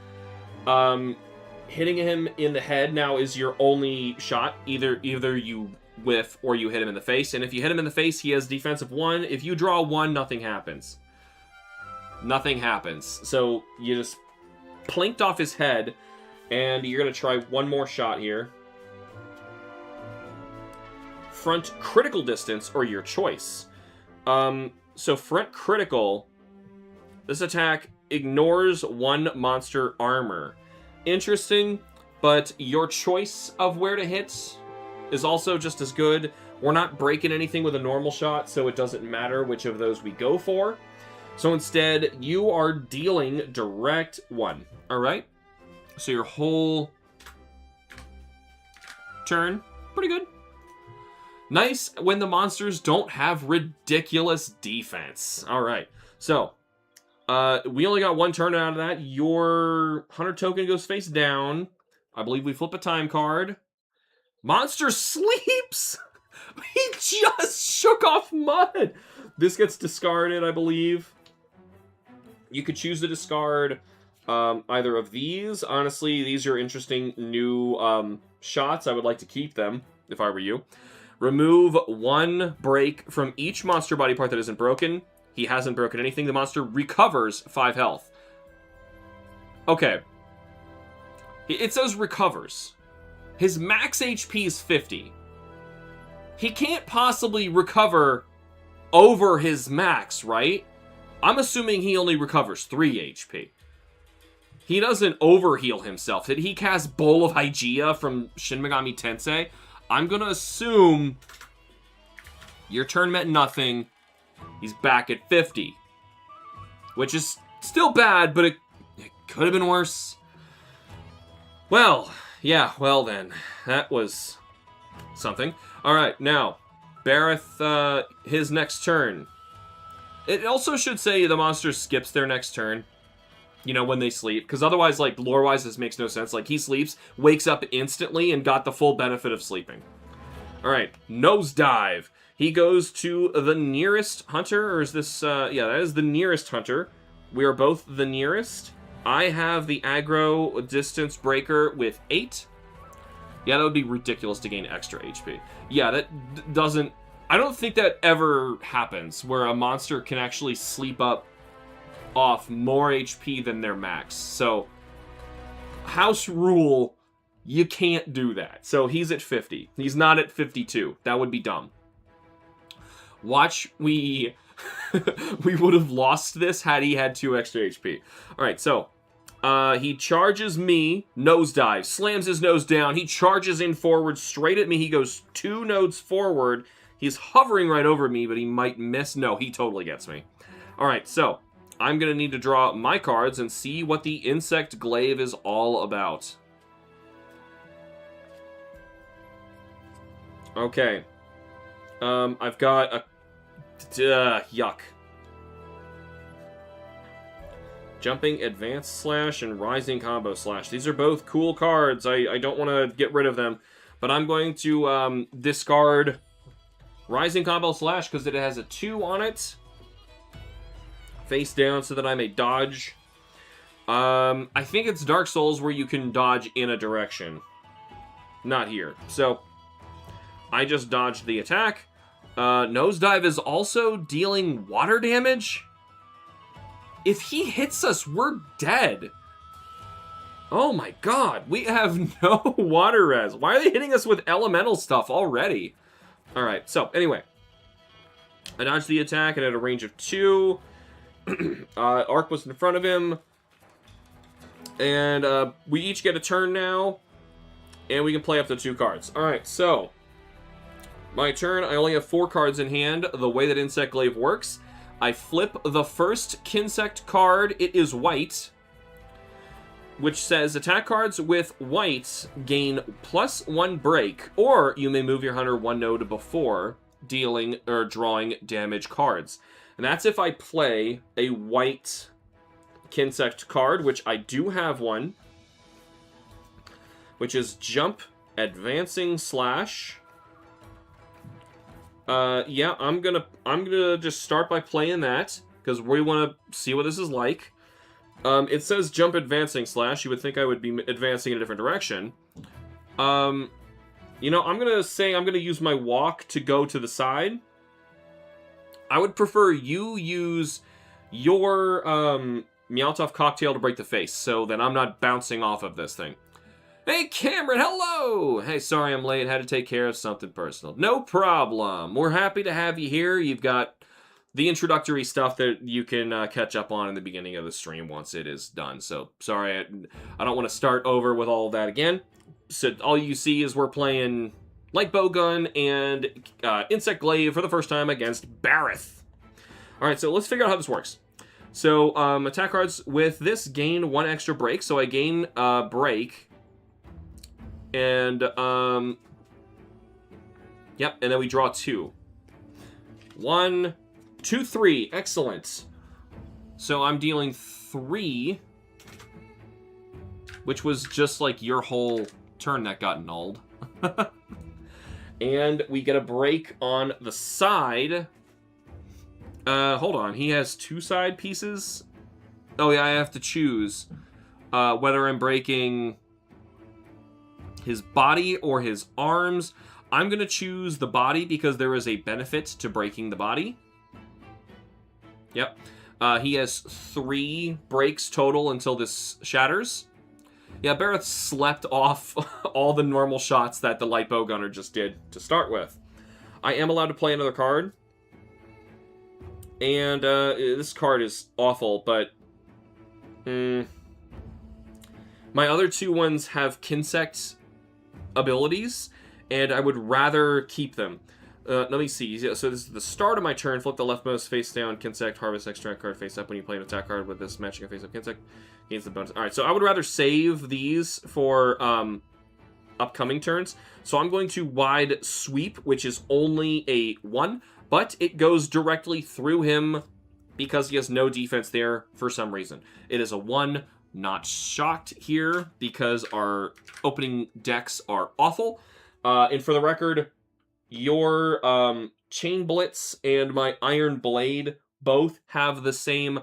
hitting him in the head now is your only shot. Either you whiff or you hit him in the face. And if you hit him in the face, he has defensive 1. If you draw 1, nothing happens. Nothing happens. So you just plinked off his head, and you're going to try one more shot here. Front critical distance, or your choice. So front critical, this attack ignores 1 monster armor. Interesting, but your choice of where to hit is also just as good. We're not breaking anything with a normal shot, so it doesn't matter which of those we go for. So instead, you are dealing direct 1. Alright? So your whole turn, pretty good. Nice when the monsters don't have ridiculous defense. Alright, so we only got 1 turn out of that. Your Hunter token goes face down. I believe we flip a time card. Monster sleeps! He just shook off mud! This gets discarded, I believe. You could choose to discard either of these. Honestly, these are interesting new shots. I would like to keep them, if I were you. Remove 1 break from each monster body part that isn't broken. He hasn't broken anything. The monster recovers 5 health. Okay. It says recovers. His max HP is 50. He can't possibly recover over his max, right? I'm assuming he only recovers 3 HP. He doesn't overheal himself. Did he cast Bowl of Hygeia from Shin Megami Tensei? I'm gonna assume your turn meant nothing. He's back at 50. Which is still bad, but it could have been worse. Well, yeah, well then. That was something. Alright, now, Bareth, his next turn. It also should say the monster skips their next turn. You know, when they sleep. Because otherwise, like, lore-wise, this makes no sense. Like, he sleeps, wakes up instantly, and got the full benefit of sleeping. Alright, Nosedive. He goes to the nearest hunter, or is this, yeah, that is the nearest hunter. We are both the nearest. I have the aggro distance breaker with 8. Yeah, that would be ridiculous to gain extra HP. Yeah, that doesn't... I don't think that ever happens, where a monster can actually sleep up off more HP than their max. So, house rule, you can't do that. So he's at 50. He's not at 52. That would be dumb. Watch, we would have lost this had he had 2 extra HP. Alright, so, he charges me, nosedive, slams his nose down, he charges in forward straight at me, he goes 2 nodes forward, he's hovering right over me, but he might miss. No, he totally gets me. Alright, so, I'm going to need to draw my cards and see what the insect glaive is all about. Okay. I've got a... yuck. Jumping Advanced Slash and Rising Combo Slash. These are both cool cards. I don't want to get rid of them. But I'm going to discard Rising Combo Slash because it has a 2 on it. Face down so that I may dodge. I think it's Dark Souls where you can dodge in a direction. Not here. So, I just dodged the attack. Nosedive is also dealing water damage. If he hits us, we're dead. Oh my god, we have no water res. Why are they hitting us with elemental stuff already? Alright, so anyway. I dodged the attack and at a range of 2. Arc was in front of him. And we each get a turn now. And we can play up to 2 cards. Alright, so my turn, I only have 4 cards in hand. The way that Insect Glaive works, I flip the first Kinsect card. It is white, which says attack cards with white gain +1 break, or you may move your hunter 1 node before dealing or drawing damage cards. And that's if I play a white Kinsect card, which I do have one, which is Jump, Advancing Slash. Yeah, I'm gonna just start by playing that, because we want to see what this is like. It says Jump, Advancing Slash. You would think I would be advancing in a different direction. You know, I'm gonna use my walk to go to the side. I would prefer you use your Meowth cocktail to break the face, so that I'm not bouncing off of this thing. Hey, Cameron, hello! Hey, sorry I'm late. Had to take care of something personal. No problem. We're happy to have you here. You've got the introductory stuff that you can catch up on in the beginning of the stream once it is done. So, sorry, I don't want to start over with all of that again. So, all you see is we're playing Light Bowgun and Insect Glaive for the first time against Bareth. Alright, so let's figure out how this works. So, attack cards with this gain 1 extra break. So I gain break. And, yep, and then we draw 2. 1, 2, 3. Excellent. So I'm dealing 3, which was just like your whole turn that got nulled. And we get a break on the side. Hold on. He has 2 side pieces. Oh, yeah, I have to choose whether I'm breaking his body or his arms. I'm going to choose the body because there is a benefit to breaking the body. Yep. He has 3 breaks total until this shatters. Yeah, Bareth slept off all the normal shots that the Light Bowgunner just did to start with. I am allowed to play another card. And this card is awful, but my other 2 ones have Kinsect abilities, and I would rather keep them. Let me see. So this is the start of my turn. Flip the leftmost face down Kinsect, harvest extract card face up. When you play an attack card with this matching a face up Kinsect, gains the bonus. Alright, so I would rather save these for upcoming turns. So I'm going to wide sweep, which is only a 1, but it goes directly through him because he has no defense there for some reason. It is a 1. Not shocked here because our opening decks are awful. And for the record, your Chain Blitz and my Iron Blade both have the same,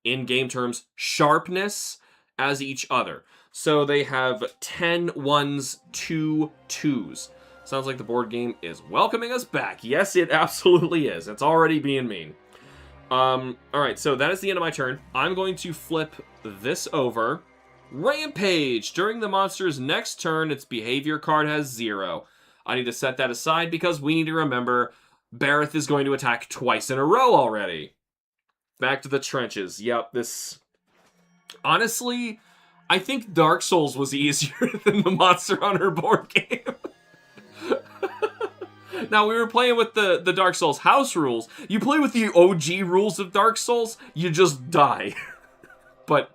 in game terms, sharpness as each other. So they have 10 1s, 2 2s. Sounds like the board game is welcoming us back. Yes, it absolutely is. It's already being mean. Alright, so that is the end of my turn. I'm going to flip this over. Rampage! During the monster's next turn, its behavior card has 0. I need to set that aside because we need to remember Bareth is going to attack twice in a row already. Back to the trenches. Yep, this... Honestly, I think Dark Souls was easier than the Monster Hunter board game. Now, we were playing with the Dark Souls house rules. You play with the OG rules of Dark Souls, you just die. But,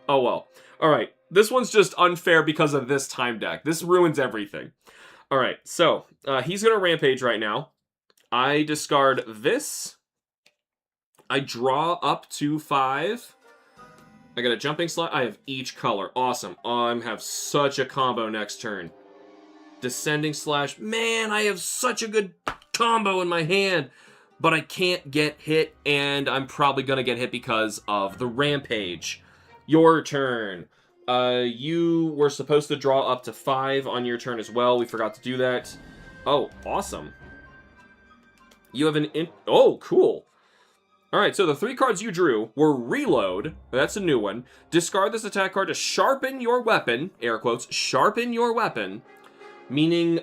oh well. Alright, this one's just unfair because of this time deck. This ruins everything. Alright, so, he's going to Rampage right now. I discard this. I draw up to 5. I got a Jumping Slot. I have each color. Awesome. I have such a combo next turn. Descending Slash. Man, I have such a good combo in my hand. But I can't get hit, and I'm probably going to get hit because of the Rampage. Your turn. You were supposed to draw up to 5 on your turn as well. We forgot to do that. Oh, awesome. You have an... Oh, cool. Alright, so the 3 cards you drew were Reload. That's a new one. Discard this attack card to sharpen your weapon. Air quotes. Sharpen your weapon. Meaning,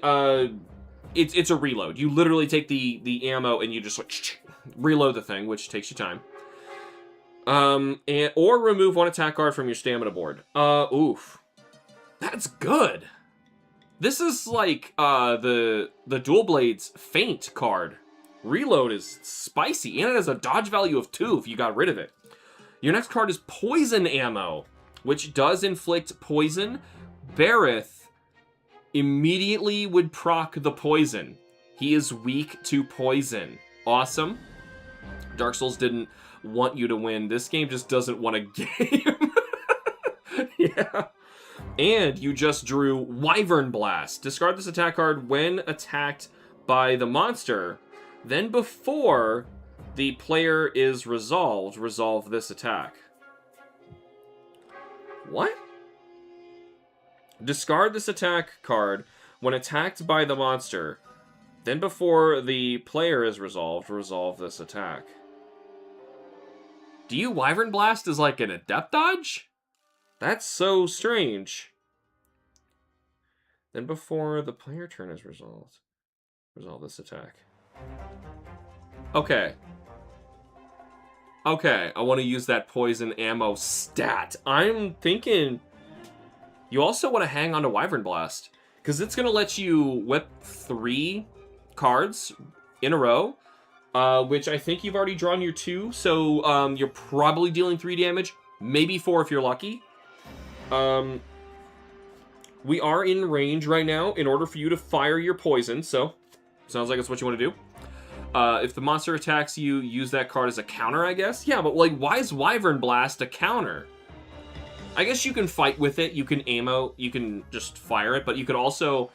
it's a reload. You literally take the ammo and you just like reload the thing, which takes you time. Or remove 1 attack card from your stamina board. Oof. That's good. This is like the Dual Blades Feint card. Reload is spicy, and it has a dodge value of 2 if you got rid of it. Your next card is Poison Ammo, which does inflict poison. Bareth immediately would proc the poison. He is weak to poison. Awesome. Dark Souls didn't want you to win. This game just doesn't want a game. Yeah. And you just drew Wyvern Blast. Discard this attack card when attacked by the monster. Then before the player is resolved, resolve this attack. What? Discard this attack card when attacked by the monster. Then before the player is resolved, resolve this attack. Do you Wyvern Blast as like an adept dodge? That's so strange. Then before the player turn is resolved, resolve this attack. Okay. Okay, I want to use that poison ammo stat. I'm thinking you also want to hang on to Wyvern Blast, because it's going to let you whip 3 cards in a row, which I think you've already drawn your 2, so you're probably dealing 3 damage, maybe 4 if you're lucky. We are in range right now in order for you to fire your poison, so sounds like it's what you want to do. If the monster attacks you, use that card as a counter, I guess. Yeah, but like, why is Wyvern Blast a counter? I guess you can fight with it, you can ammo, you can just fire it, but you could also,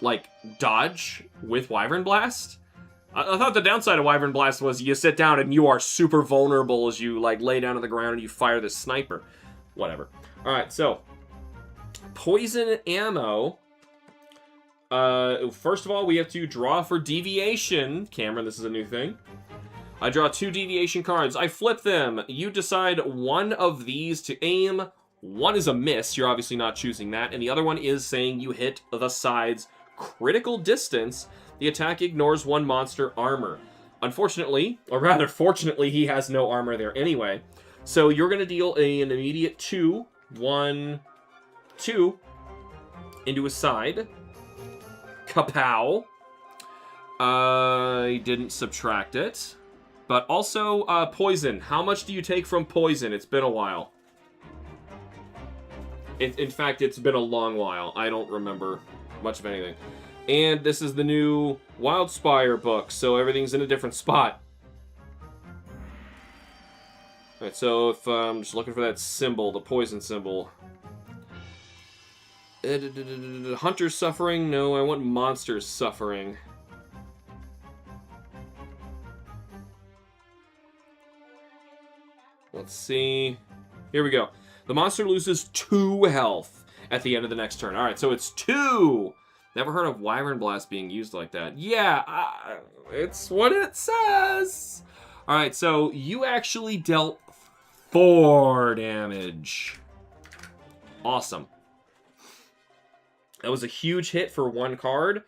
like, dodge with Wyvern Blast. I thought the downside of Wyvern Blast was you sit down and you are super vulnerable as you, like, lay down on the ground and you fire this sniper. Whatever. Alright, so, poison ammo. First of all, we have to draw for deviation. Cameron, this is a new thing. I draw 2 deviation cards. I flip them. You decide one of these to aim. One is a miss. You're obviously not choosing that. And the other one is saying you hit the side's critical distance. The attack ignores 1 monster armor. Unfortunately, or rather fortunately, he has no armor there anyway. So you're going to deal an immediate 2, 1, 2 into his side. Kapow. I didn't subtract it. But also, poison. How much do you take from poison? It's been a while. In fact, it's been a long while. I don't remember much of anything. And this is the new Wildspire book, so everything's in a different spot. Alright, so if I'm just looking for that symbol, the poison symbol. Hunter's suffering? No, I want monsters suffering. Let's see. Here we go. The monster loses 2 health at the end of the next turn. Alright, so it's 2! Never heard of Wyvern Blast being used like that. Yeah, it's what it says! Alright, so you actually dealt 4 damage. Awesome. That was a huge hit for 1 card.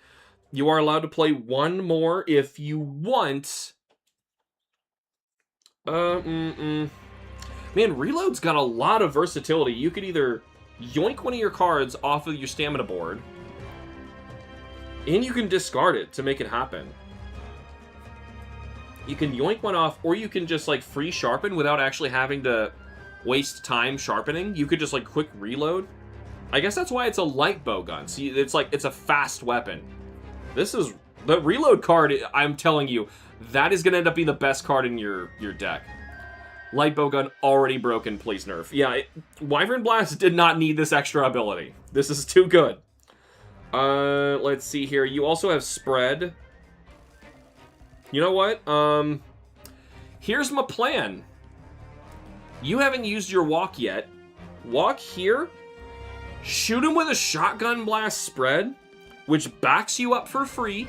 You are allowed to play 1 more if you want. Man, Reload's got a lot of versatility. You could either yoink one of your cards off of your stamina board, and you can discard it to make it happen. You can yoink one off, or you can just, like, free sharpen without actually having to waste time sharpening. You could just, like, quick reload. I guess that's why it's a light bow gun. See, it's like, it's a fast weapon. This is, the reload card, I'm telling you, that is going to end up being the best card in your deck. Light bow gun already broken, please nerf. Yeah, Wyvern Blast did not need this extra ability. This is too good. Let's see here. You also have spread. You know what? Here's my plan. You haven't used your walk yet. Walk here. Shoot him with a shotgun blast spread, which backs you up for free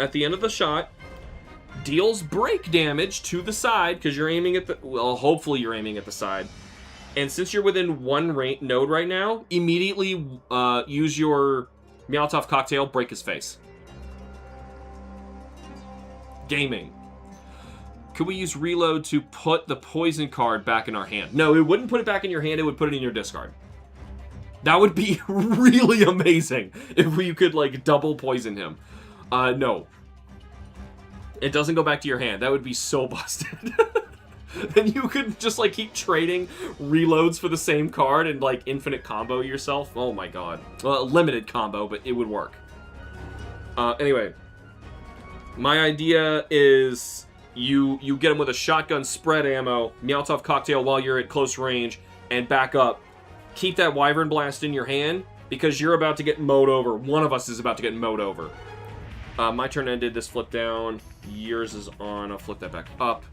at the end of the shot. Deals break damage to the side, because you're aiming at the... Well, hopefully you're aiming at the side. And since you're within 1 node right now, immediately use your Molotov cocktail, break his face. Gaming. Could we use reload to put the poison card back in our hand? No, it wouldn't put it back in your hand, it would put it in your discard. That would be really amazing if we could, like, double poison him. No. It doesn't go back to your hand. That would be so busted. Then you could just, like, keep trading reloads for the same card and, like, infinite combo yourself. Oh my god. Well, limited combo, but it would work. Anyway. My idea is You get him with a shotgun spread ammo, Molotov cocktail while you're at close range, and back up. Keep that Wyvern Blast in your hand, because you're about to get mowed over. One of us is about to get mowed over. My turn ended. This flip down. Yours is on. I'll flip that back up.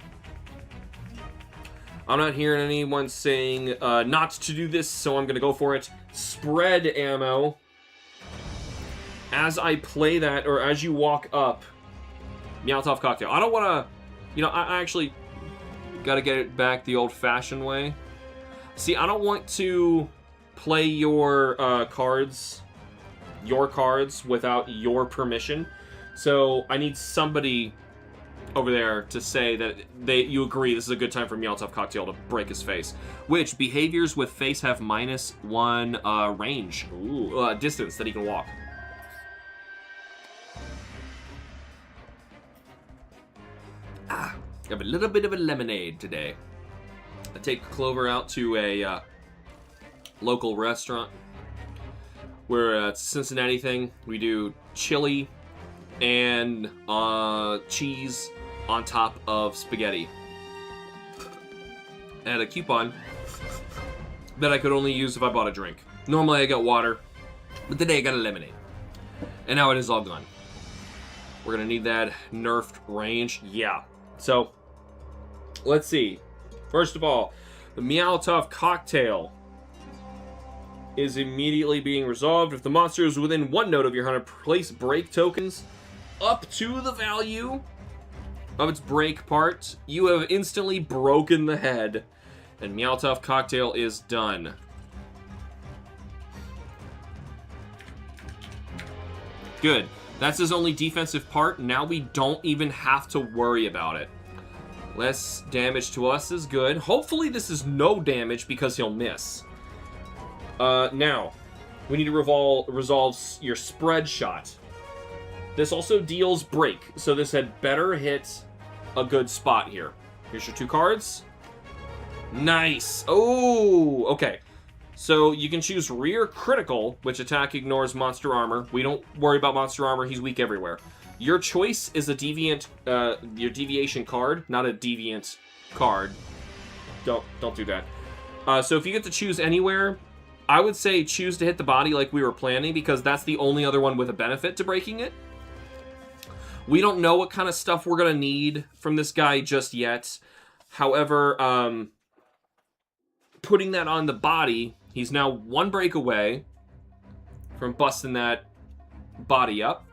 I'm not hearing anyone saying not to do this, so I'm going to go for it. Spread ammo. As I play that, or as you walk up, Molotov cocktail. I don't want to, you know, I actually got to get it back the old-fashioned way. See, I don't want to play your cards without your permission. So I need somebody over there to say that you agree this is a good time for Molotov cocktail to break his face. Which behaviors with face have -1 range, distance that he can walk. I have a little bit of a lemonade today. I take Clover out to a local restaurant where it's a Cincinnati thing. We do chili and cheese on top of spaghetti. I had a coupon that I could only use if I bought a drink. Normally I got water, but today I got a lemonade. And now it is all gone. We're gonna need that nerfed range. Yeah. So, let's see. First of all, the Molotov cocktail is immediately being resolved. If the monster is within 1 node of your hunter, place break tokens up to the value of its break part. You have instantly broken the head, and Molotov cocktail is done. Good. That's his only defensive part. Now we don't even have to worry about it. Less damage to us is good. Hopefully this is no damage because he'll miss. Now, we need to resolve your spread shot. This also deals break, so this had better hit a good spot here. Here's your 2 cards. Nice. Oh, okay. So you can choose rear critical, which attack ignores monster armor. We don't worry about monster armor. He's weak everywhere. Your choice is a deviant, your deviation card, not a deviant card. Don't do that. So if you get to choose anywhere, I would say choose to hit the body like we were planning, because that's the only other one with a benefit to breaking it. We don't know what kind of stuff we're going to need from this guy just yet. However, putting that on the body, he's now 1 break away from busting that body up.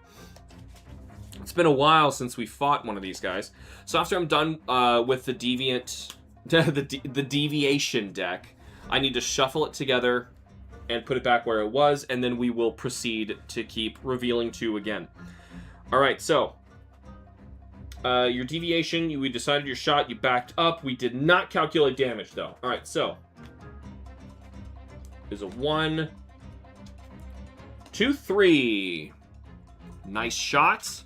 It's been a while since we fought one of these guys. So after I'm done with the deviant, the deviation deck, I need to shuffle it together and put it back where it was, and then we will proceed to keep revealing 2 again. All right, so your deviation, we decided your shot, you backed up. We did not calculate damage, though. All right, so is a 1, 2, 3. Nice shot.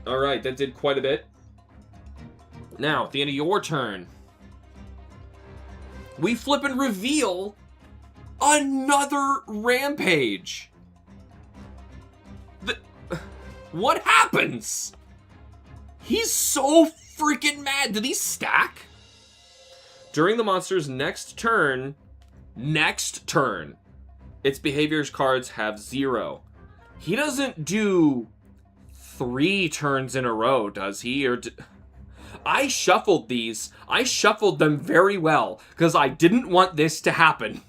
All right, that did quite a bit. Now, at the end of your turn, we flip and reveal another rampage. What happens? He's so freaking mad. Do these stack? During the monster's next turn, its behaviors cards have 0. He doesn't do 3 turns in a row, does he? Or I shuffled these. I shuffled them very well because I didn't want this to happen.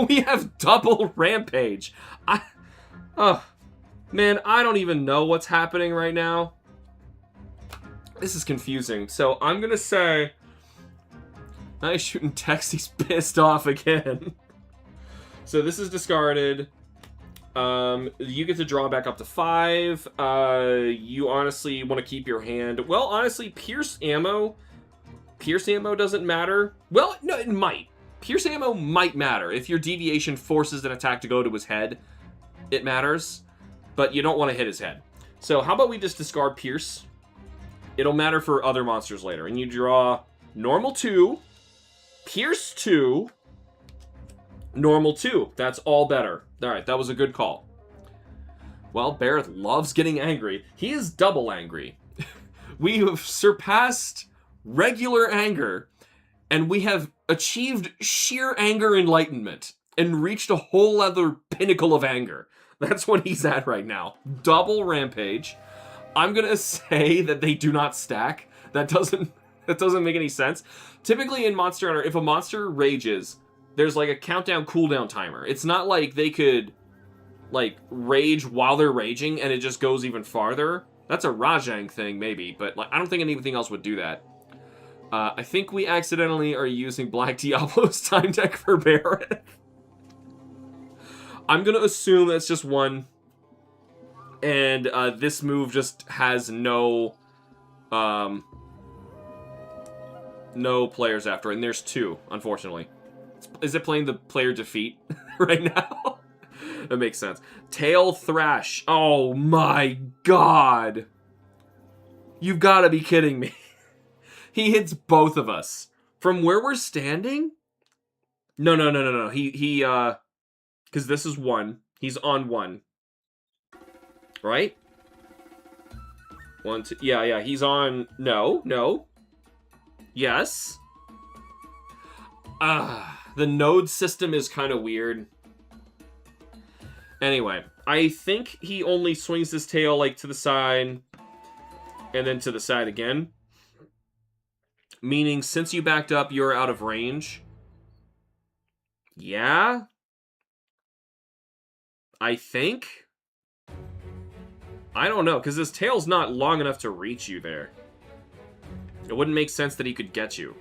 We have double rampage. Oh, man, I don't even know what's happening right now. This is confusing. So I'm going to say, nice shooting text. He's pissed off again. So this is discarded. You get to draw back up to 5. You honestly want to keep your hand. Well, honestly, Pierce ammo doesn't matter. Well, no, it might. Pierce ammo might matter. If your deviation forces an attack to go to his head, it matters. But you don't want to hit his head. So how about we just discard Pierce? It'll matter for other monsters later. And you draw normal 2, Pierce 2, normal 2. That's all better. All right, that was a good call. Well, Barrett loves getting angry. He is double angry. We have surpassed regular anger, and we have achieved sheer anger enlightenment and reached a whole other pinnacle of anger. That's what he's at right now. Double rampage. I'm gonna say that they do not stack. That doesn't make any sense. Typically in Monster Hunter, if a monster rages, there's like a countdown cooldown timer. It's not like they could like rage while they're raging and it just goes even farther. That's a Rajang thing maybe, but like I don't think anything else would do that. I think we accidentally are using Black Diablo's time deck for Barrett. I'm gonna assume that's just one, and this move just has no players after it, and there's two, unfortunately. Is it playing the player defeat right now? That makes sense. Tail Thrash. Oh my god. You've got to be kidding me. He hits both of us. From where we're standing? No. He because this is one. He's on one. Right? One, two. Yeah. He's on. No. Yes. The node system is kind of weird. Anyway, I think he only swings his tail like to the side and then to the side again. Meaning, since you backed up, you're out of range. Yeah? I think? I don't know, because his tail's not long enough to reach you there. It wouldn't make sense that he could get you.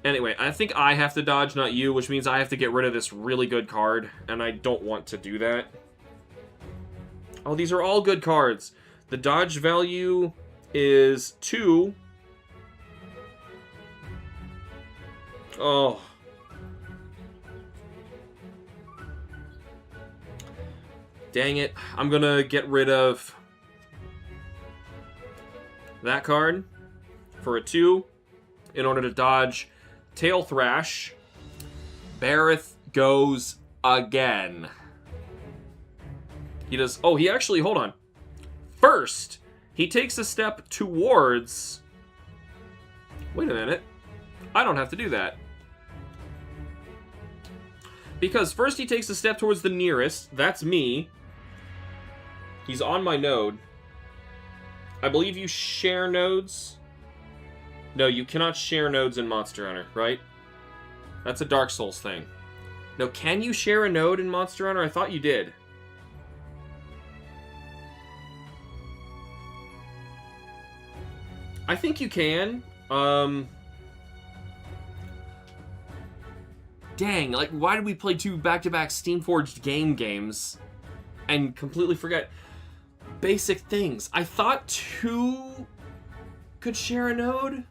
Anyway, I think I have to dodge, not you, which means I have to get rid of this really good card, and I don't want to do that. Oh, these are all good cards. The dodge value is 2. Oh. Dang it. I'm gonna get rid of that card for a 2 in order to dodge Tail Thrash. Barrett goes again. He does... Oh, he actually... Hold on. First, he takes a step towards... Wait a minute. I don't have to do that. Because first he takes a step towards the nearest. That's me. He's on my node. I believe you share nodes. No, you cannot share nodes in Monster Hunter, right? That's a Dark Souls thing. No, can you share a node in Monster Hunter? I thought you did. I think you can. Dang, like, why did we play 2 back-to-back Steam-forged games and completely forget basic things? I thought 2 could share a node?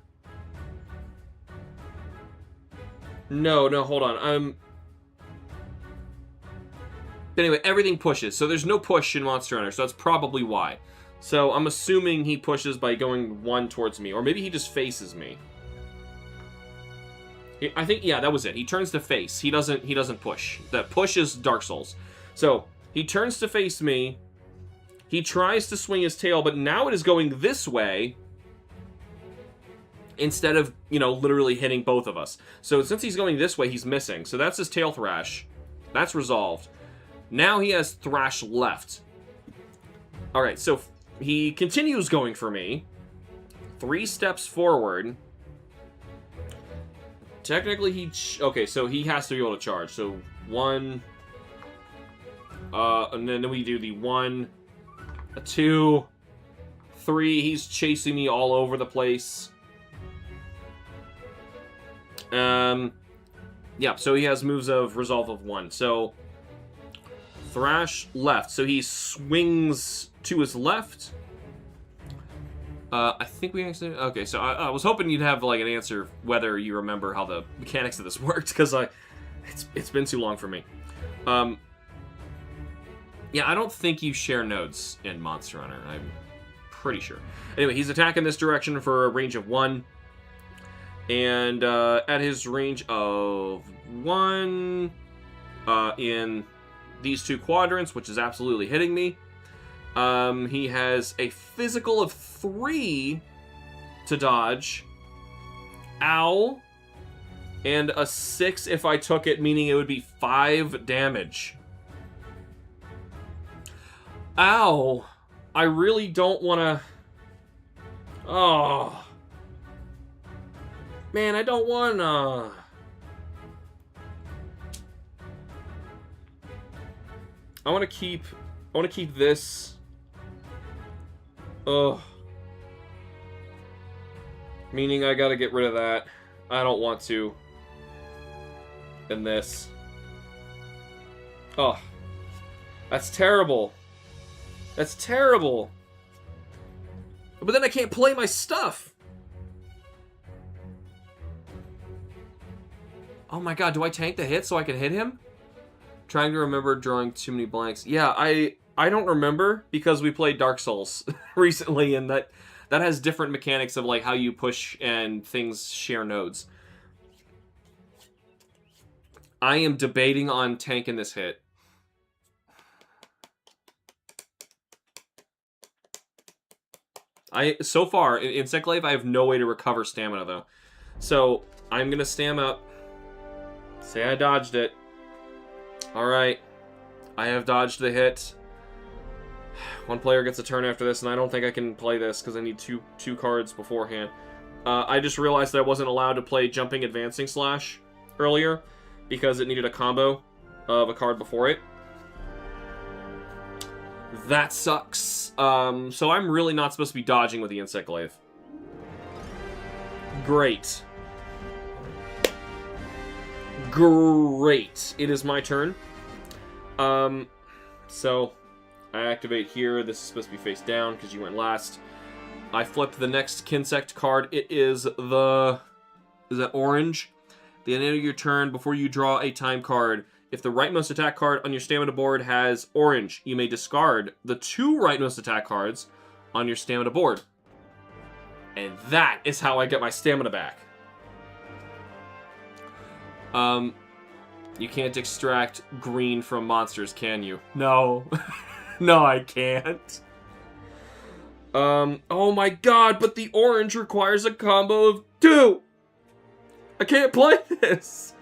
No, hold on. But anyway, everything pushes. So there's no push in Monster Hunter, so that's probably why. So I'm assuming he pushes by going 1 towards me, or maybe he just faces me. I think, yeah, that was it. He turns to face. He doesn't push. That push is Dark Souls. So he turns to face me. He tries to swing his tail, but now it is going this way instead of, you know, literally hitting both of us. So since he's going this way, he's missing. So that's his Tail Thrash. That's resolved. Now he has Thrash left. All right, so he continues going for me. 3 steps forward. Technically, okay, so he has to be able to charge. So 1, and then we do the 1, a 2, 3. He's chasing me all over the place. Yeah, so he has moves of resolve of 1. So Thrash left. So he swings to his left. I think we actually... Okay, so I was hoping you'd have, like, an answer whether you remember how the mechanics of this worked, because it's been too long for me. Yeah, I don't think you share nodes in Monster Hunter. I'm pretty sure. Anyway, he's attacking this direction for a range of 1. And at his range of 1, in these 2 quadrants, which is absolutely hitting me. He has a physical of 3 to dodge. Ow. And a 6 if I took it, meaning it would be 5 damage. Ow. I really don't want to... Oh. Man, I don't want to... I want to keep this. Ugh. Meaning I gotta get rid of that. I don't want to. And this. Oh. That's terrible. That's terrible. But then I can't play my stuff. Oh my god, do I tank the hit so I can hit him? Trying to remember, drawing too many blanks. Yeah, I don't remember because we played Dark Souls recently, and that has different mechanics of like how you push and things share nodes. I am debating on tanking this hit. So far in Senclave, I have no way to recover stamina though, so I'm gonna stam up. Say I dodged it. All right, I have dodged the hit. One player gets a turn after this, and I don't think I can play this because I need two cards beforehand. I just realized that I wasn't allowed to play Jumping Advancing Slash earlier because it needed a combo of a card before it. That sucks. So I'm really not supposed to be dodging with the Insect Glaive. Great. Great. It is my turn. So I activate here. This is supposed to be face down because you went last. I flip the next Kinsect card. It is the... Is that orange? At the end of your turn, before you draw a time card, if the rightmost attack card on your stamina board has orange, you may discard the 2 rightmost attack cards on your stamina board. And that is how I get my stamina back. You can't extract green from monsters, can you? No. No, I can't. Oh my god, but the orange requires a combo of 2! I can't play this!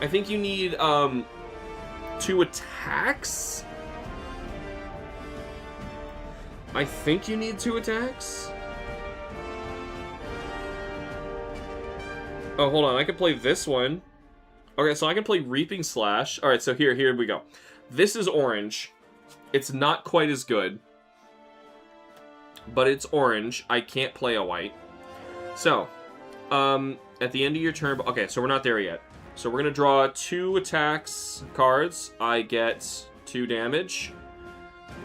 I think you need, 2 attacks? I think you need 2 attacks? Oh, hold on, I can play this one. Okay, so I can play Reaping Slash. Alright, so here we go. This is orange. It's not quite as good. But it's orange. I can't play a white. So, at the end of your turn... Okay, so we're not there yet. So we're going to draw 2 attacks cards. I get 2 damage.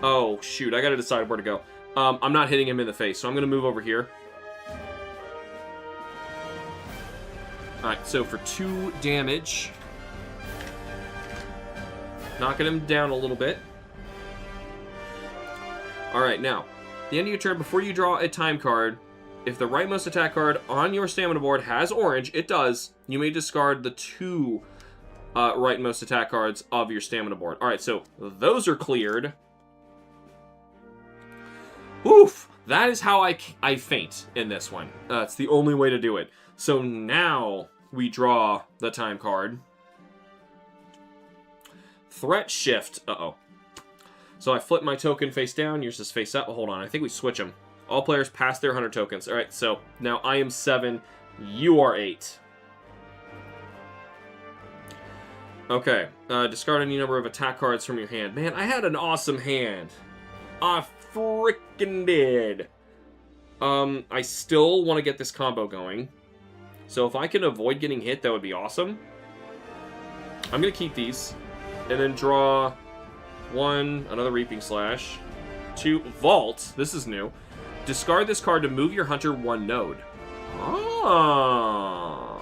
Oh, shoot. I got to decide where to go. I'm not hitting him in the face, so I'm going to move over here. Alright, so for 2 damage... Knocking him down a little bit. Alright, now... At the end of your turn, before you draw a time card, if the rightmost attack card on your stamina board has orange, it does, you may discard the 2 rightmost attack cards of your stamina board. Alright, so those are cleared. Oof! That is how I faint in this one. It's the only way to do it. So now we draw the time card. Threat shift. Uh-oh. So I flip my token face down, yours is face up. Hold on, I think we switch them. All players pass their 100 tokens. Alright, so now I am 7, you are 8. Okay, discard any number of attack cards from your hand. Man, I had an awesome hand. I frickin' did. I still want to get this combo going. So if I can avoid getting hit, that would be awesome. I'm going to keep these. And then draw 1, another Reaping Slash. 2, Vault. This is new. Discard this card to move your hunter 1 node. Oh.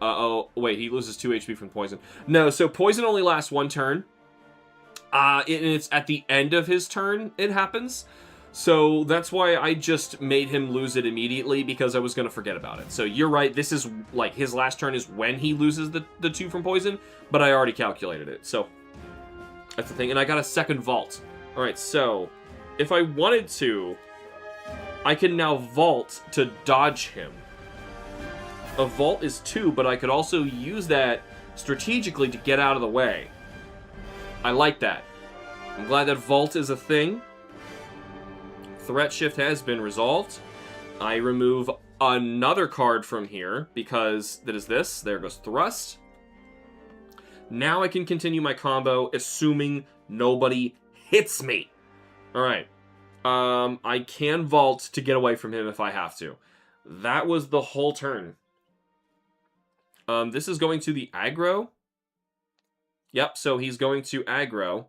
Uh-oh. Wait, he loses 2 HP from poison. No, so poison only lasts 1 turn. And it's at the end of his turn it happens. So that's why I just made him lose it immediately, because I was going to forget about it. So you're right, this is, like, his last turn is when he loses the 2 from poison, but I already calculated it, so that's the thing. And I got a second vault. Alright, so if I wanted to, I can now vault to dodge him. A vault is 2, but I could also use that strategically to get out of the way. I like that. I'm glad that vault is a thing. Threat shift has been resolved. I remove another card from here because that is this. There goes thrust. Now I can continue my combo, assuming nobody hits me. All right. I can vault to get away from him if I have to. That was the whole turn. This is going to the aggro. Yep, so he's going to aggro.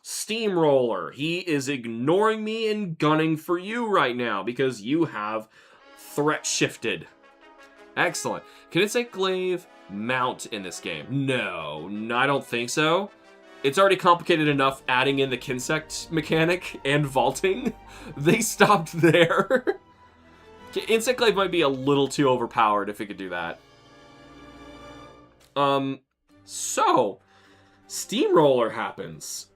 Steamroller. He is ignoring me and gunning for you right now because you have threat shifted. Excellent. Can Insect Glaive mount in this game? No, I don't think so. It's already complicated enough adding in the Kinsect mechanic and vaulting. They stopped there. Insect Glaive might be a little too overpowered if it could do that. So, Steamroller happens.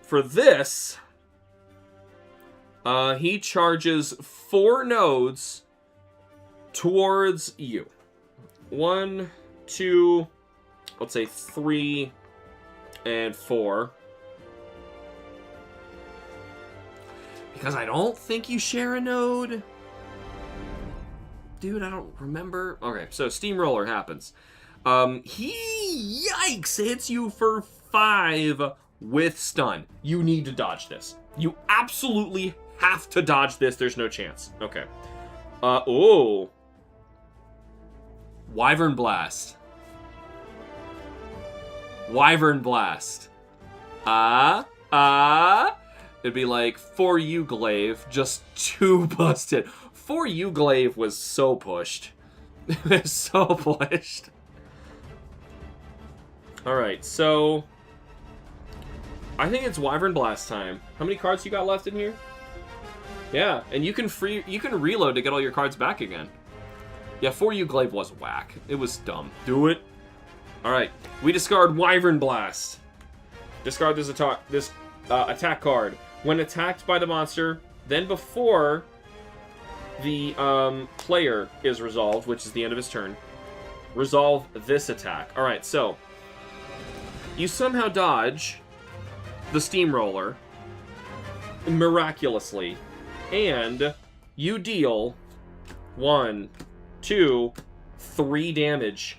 For this, he charges 4 nodes towards you. 1, 2, let's say 3, and 4. Because I don't think you share a node. Dude, I don't remember. Okay, so Steamroller happens. He, yikes, hits you for 5 with stun. You need to dodge this. You absolutely have to dodge this. There's no chance. Okay. Oh. Wyvern Blast. Wyvern Blast. It'd be like, for you, Glaive, just 2 busted. For you, Glaive was so pushed. So pushed. Alright, so I think it's Wyvern Blast time. How many cards you got left in here? Yeah, and you can reload to get all your cards back again. Yeah, For You Glaive was whack. It was dumb. Do it. Alright, we discard Wyvern Blast. Discard this attack card. When attacked by the monster, then before the player is resolved, which is the end of his turn, resolve this attack. Alright, so you somehow dodge the Steamroller miraculously, and you deal 1, 2, 3 damage,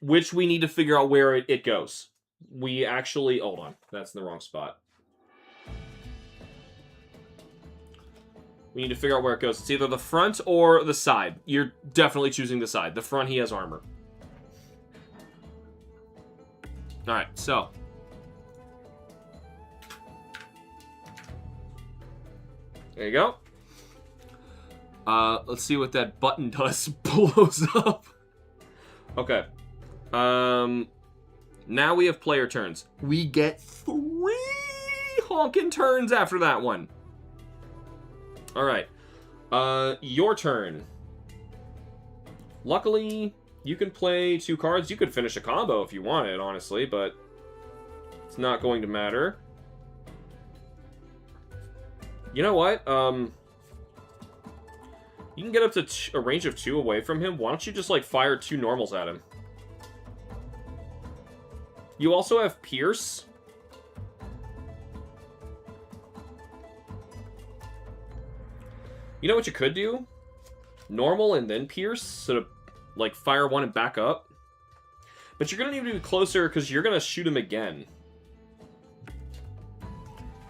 which we need to figure out where it goes. We actually, hold on, that's in the wrong spot. We need to figure out where it goes. It's either the front or the side. You're definitely choosing the side. The front, he has armor. Alright, so there you go. Let's see what that button does. Blows up. Okay. Now we have player turns. We get 3 honkin' turns after that one. Alright. Your turn. Luckily, you can play 2 cards. You could finish a combo if you wanted, honestly, but it's not going to matter. You know what? You can get up to a range of 2 away from him. Why don't you just, like, fire 2 normals at him? You also have Pierce. You know what you could do? Normal and then Pierce, so to, like, fire 1 and back up. But you're going to need to be closer because you're going to shoot him again.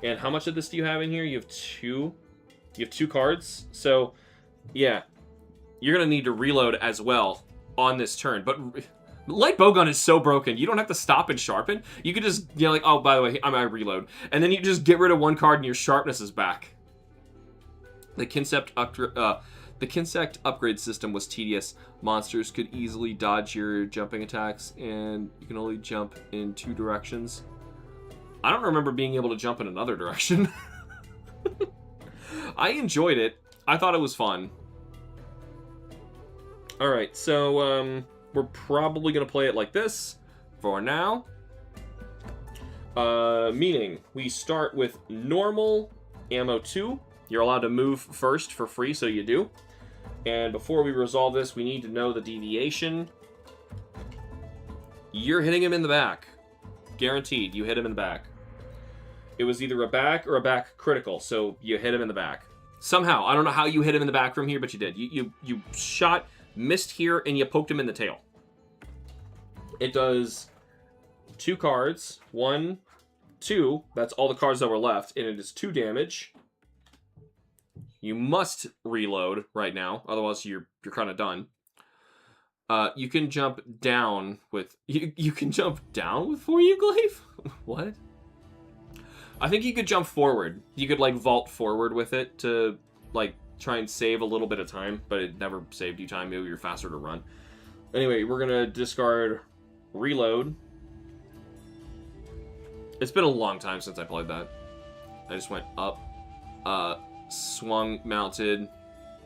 And how much of this do you have in here? You have 2. You have 2 cards. So, yeah. You're going to need to reload as well on this turn. But light bowgun is so broken. You don't have to stop and sharpen. You could just, you know, like, oh, by the way, I reload. And then you just get rid of 1 card and your sharpness is back. The Kinsect upgrade system was tedious. Monsters could easily dodge your jumping attacks, and you can only jump in 2 directions. I don't remember being able to jump in another direction. I enjoyed it. I thought it was fun. Alright, so we're probably going to play it like this for now. Meaning, we start with normal ammo 2. You're allowed to move first for free, so you do. And before we resolve this, we need to know the deviation. You're hitting him in the back. Guaranteed, you hit him in the back. It was either a back or a back critical, so you hit him in the back. Somehow, I don't know how you hit him in the back from here, but you did. You shot, missed here, and you poked him in the tail. It does 2 cards. 1, 2. That's all the cards that were left, and it is 2 damage. You must reload right now, otherwise you're kind of done. You can jump down with... You can jump down with 4 Euglaive? What? I think you could jump forward. You could, like, vault forward with it to, like, try and save a little bit of time, but it never saved you time. Maybe you're faster to run. Anyway, we're gonna discard reload. It's been a long time since I played that. I just went up, swung, mounted,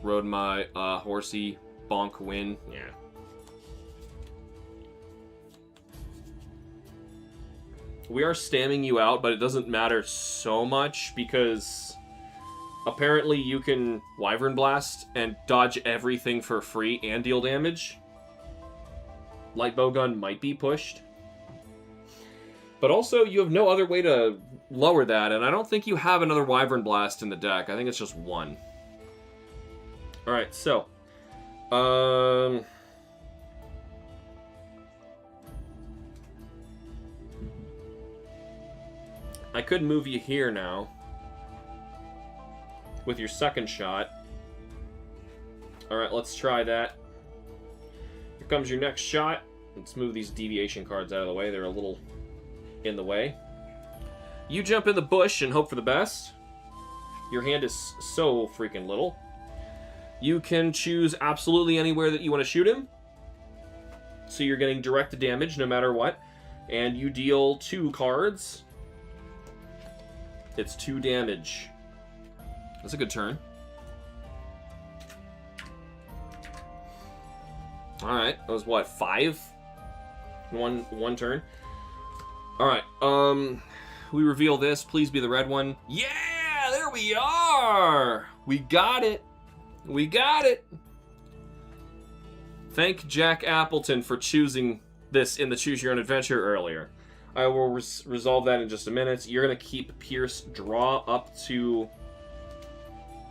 rode my horsey, bonk, win. Yeah. We are stamming you out, but it doesn't matter so much because apparently you can Wyvern Blast and dodge everything for free and deal damage. Light Bowgun might be pushed. But also, you have no other way to lower that, and I don't think you have another Wyvern Blast in the deck. I think it's just 1. Alright, so. I could move you here now. With your second shot. Alright, let's try that. Here comes your next shot. Let's move these deviation cards out of the way. They're a little in the way. You jump in the bush and hope for the best. Your hand is so freaking little. You can choose absolutely anywhere that you want to shoot him. So you're getting direct damage no matter what. And you deal 2 cards. It's 2 damage. That's a good turn. Alright, that was what, 5? One turn. Alright, we reveal this. Please be the red one. Yeah, there we are! We got it. We got it. Thank Jack Appleton for choosing this in the Choose Your Own Adventure earlier. I will resolve that in just a minute. You're going to keep Pierce Draw up to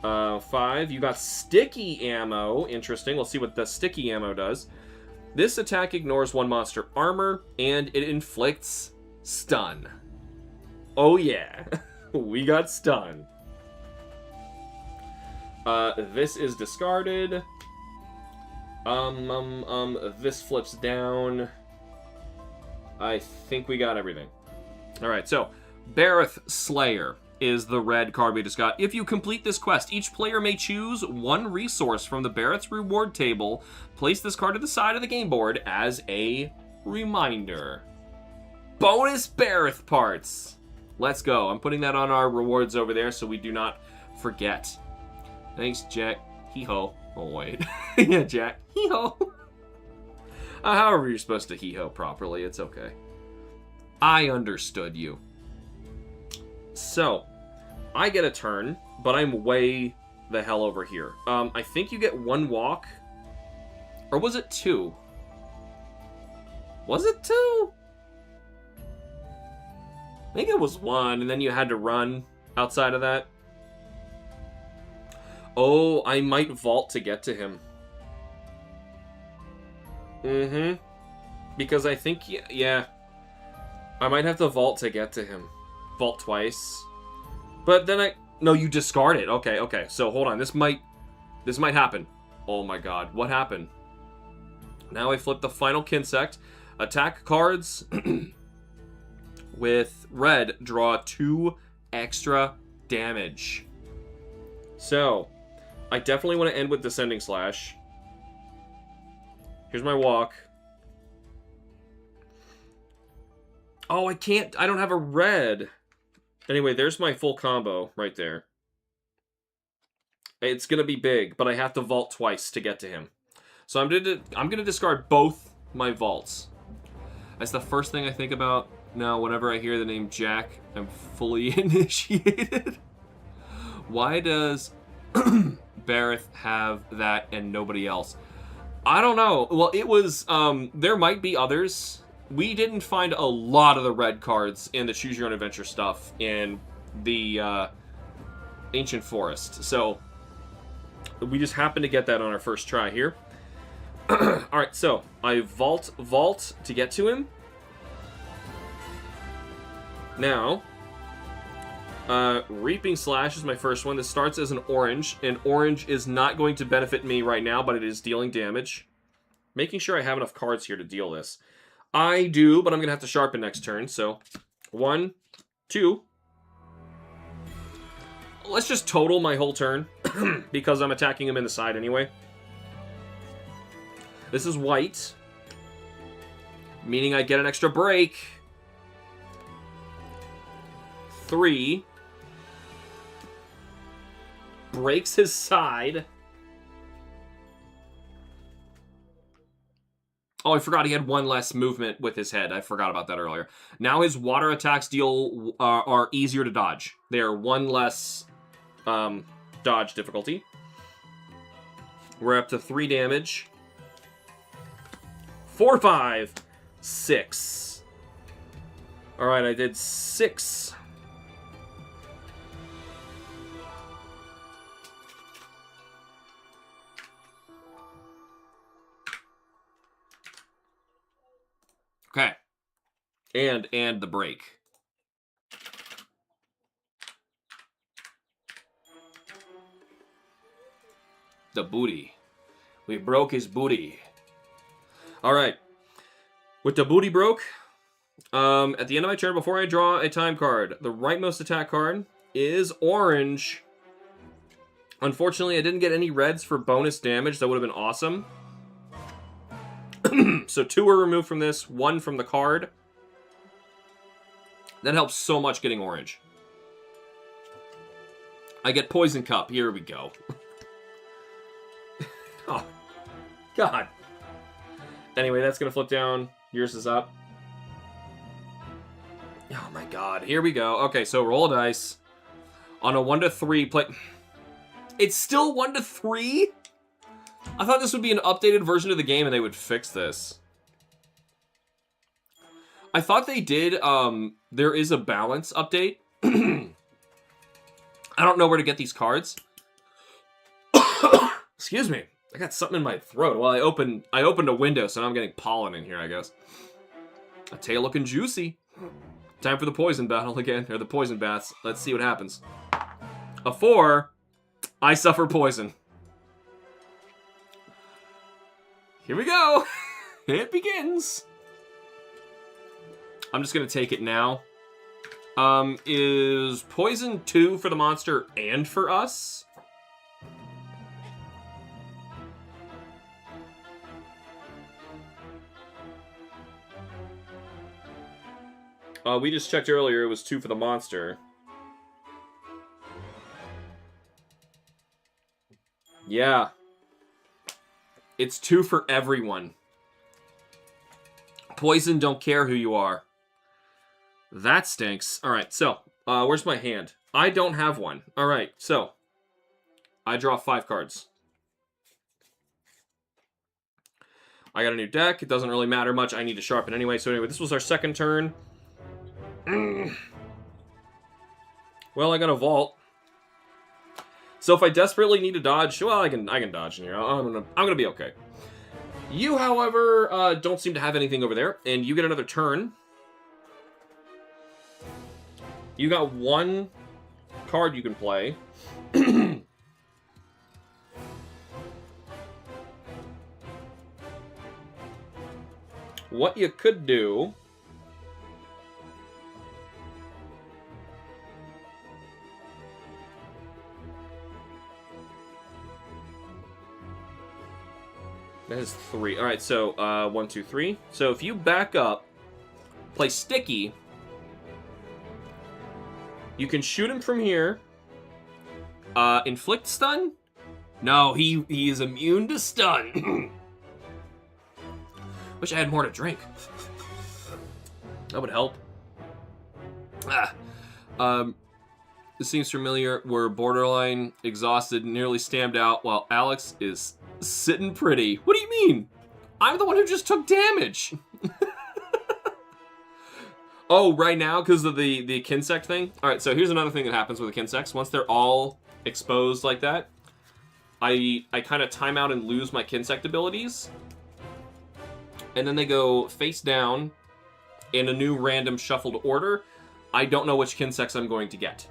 5. You got sticky ammo. Interesting. Let's see what the sticky ammo does. This attack ignores 1 monster armor, and it inflicts stun. Oh yeah. We got stun. This is discarded. This flips down. I think we got everything. Alright, so Bareth Slayer is the red card we just got. If you complete this quest, each player may choose 1 resource from the Bareth's reward table. Place this card to the side of the game board as a reminder. Bonus Bareth parts. Let's go. I'm putting that on our rewards over there so we do not forget. Thanks, Jack. Hee-ho. Oh, wait. Yeah, Jack. Hee-ho. However you're supposed to hee-ho properly, it's okay. I understood you. So, I get a turn, but I'm way the hell over here. I think you get 1 walk. Or was it 2? Was it 2? I think it was 1, and then you had to run outside of that. Oh, I might vault to get to him. Mm-hmm. Because I think, yeah. I might have to vault to get to him. Vault twice. But then no, you discard it. Okay, okay. So, hold on. This might happen. Oh my god. What happened? Now I flip the final Kinsect. Attack cards with red draw 2 extra damage. So, I definitely want to end with Descending Slash. Here's my walk. Oh, I can't. I don't have a red. Anyway, there's my full combo right there. It's going to be big, but I have to vault twice to get to him. So I'm gonna discard both my vaults. That's the first thing I think about now whenever I hear the name Jack. I'm fully initiated. Why does Bareth have that and nobody else? I don't know. Well, it was, there might be others. We didn't find a lot of the red cards in the Choose Your Own Adventure stuff in the Ancient Forest. So, we just happened to get that on our first try here. Alright, so, I vault to get to him. Now, Reaping Slash is my first one. This starts as an orange, and orange is not going to benefit me right now, but it is dealing damage. Making sure I have enough cards here to deal this. I do, but I'm going to have to sharpen next turn, so 1, 2. Let's just total my whole turn, because I'm attacking him in the side anyway. This is white, meaning I get an extra break. 3. Breaks his side. Oh, I forgot he had one less movement with his head. I forgot about that earlier. Now his water attacks are easier to dodge. They are one less dodge difficulty. We're up to 3 damage. 4, 5, 6. All right, I did 6. Okay. And the break. The booty. We broke his booty. Alright. With the booty broke, at the end of my turn, before I draw a time card, the rightmost attack card is orange. Unfortunately, I didn't get any reds for bonus damage. That would have been awesome. So 2 were removed from this, 1 from the card. That helps so much getting orange. I get Poison Cup. Here we go. Oh, God. Anyway, that's going to flip down. Yours is up. Oh, my God. Here we go. Okay, so roll a dice. On a 1 to 3 play... It's still 1 to 3? I thought this would be an updated version of the game and they would fix this. I thought they did. There is a balance update. I don't know where to get these cards. Excuse me. I got something in my throat. Well, I opened a window, so now I'm getting pollen in here, I guess. A tail looking juicy. Time for the poison battle again, or the poison baths. Let's see what happens. A 4. I suffer poison. Here we go. It begins. I'm just going to take it now. Is poison 2 for the monster and for us? We just checked earlier. It was 2 for the monster. Yeah. It's 2 for everyone. Poison don't care who you are. That stinks. Alright, so, where's my hand? I don't have one. Alright, so, I draw 5 cards. I got a new deck. It doesn't really matter much. I need to sharpen anyway. So anyway, this was our second turn. Well, I got a vault. So if I desperately need to dodge, well, I can dodge in here. I'm gonna be okay. You, however, don't seem to have anything over there, and you get another turn. You got 1 card you can play. What you could do... That is 3. Alright, so, 1, 2, 3. So if you back up, play Sticky, You can shoot him from here. Inflict stun? No, he is immune to stun. Wish I had more to drink. That would help. This seems familiar. We're borderline exhausted, nearly stamped out, while Alex is sitting pretty. What do you mean? I'm the one who just took damage. Oh, right now, because of the Kinsect thing? Alright, so here's another thing that happens with the Kinsects. Once they're all exposed like that, I kind of time out and lose my Kinsect abilities. And then they go face down in a new random shuffled order. I don't know which Kinsects I'm going to get.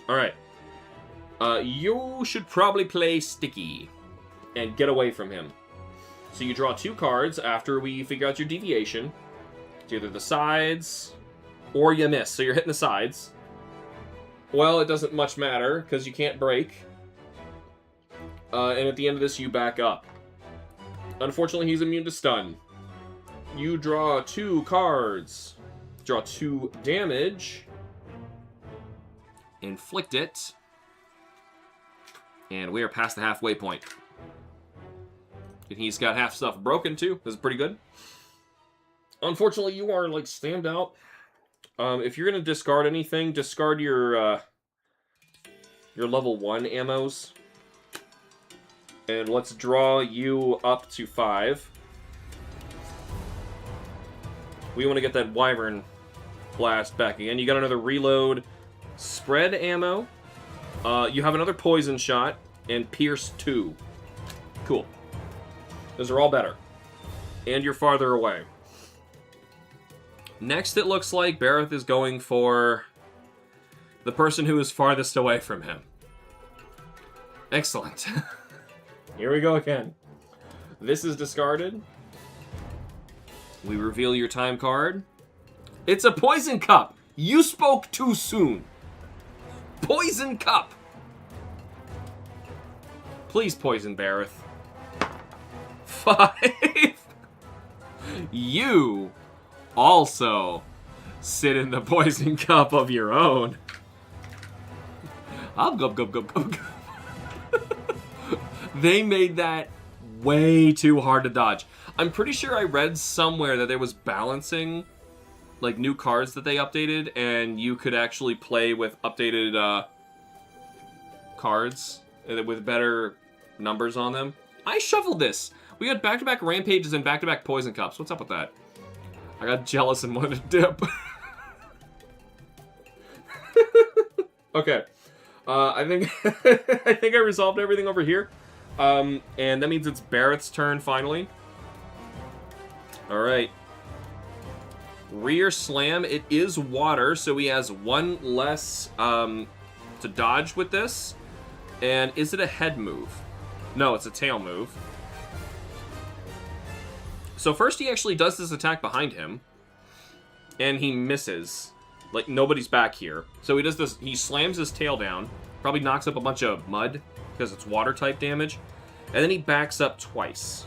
Alright. You should probably play Sticky and get away from him. So you draw 2 cards after we figure out your deviation. It's either the sides or you miss. So you're hitting the sides. Well, it doesn't much matter because you can't break. And at the end of this, you back up. Unfortunately, he's immune to stun. You draw 2 cards. Draw 2 damage. Inflict it. And we are past the halfway point. And he's got half stuff broken too. This is pretty good. Unfortunately, you are like stamped out. If you're gonna discard anything, discard your level 1 ammos. And let's draw you up to 5. We want to get that Wyvern blast back again. You got another reload. Spread ammo. You have another poison shot. And pierce 2. Cool. Those are all better. And you're farther away. Next, it looks like Bareth is going for the person who is farthest away from him. Excellent. Here we go again. This is discarded. We reveal your time card. It's a poison cup. You spoke too soon. Poison cup. Please poison Bareth. 5. You also sit in the poison cup of your own. I'll gub gub gub gub. They made that way too hard to dodge. I'm pretty sure I read somewhere that there was balancing, like new cards that they updated, and you could actually play with updated cards with better numbers on them. I shuffled this. We got back-to-back rampages and back-to-back poison cups. What's up with that? I got jealous and wanted to dip. Okay. I think I resolved everything over here. And that means it's Bareth's turn finally. Alright. Rear slam. It is water, so he has 1 less to dodge with this. And is it a head move? No, it's a tail move. So first he actually does this attack behind him. And he misses. Like, nobody's back here. So he does this, he slams his tail down. Probably knocks up a bunch of mud, because it's water-type damage. And then he backs up twice.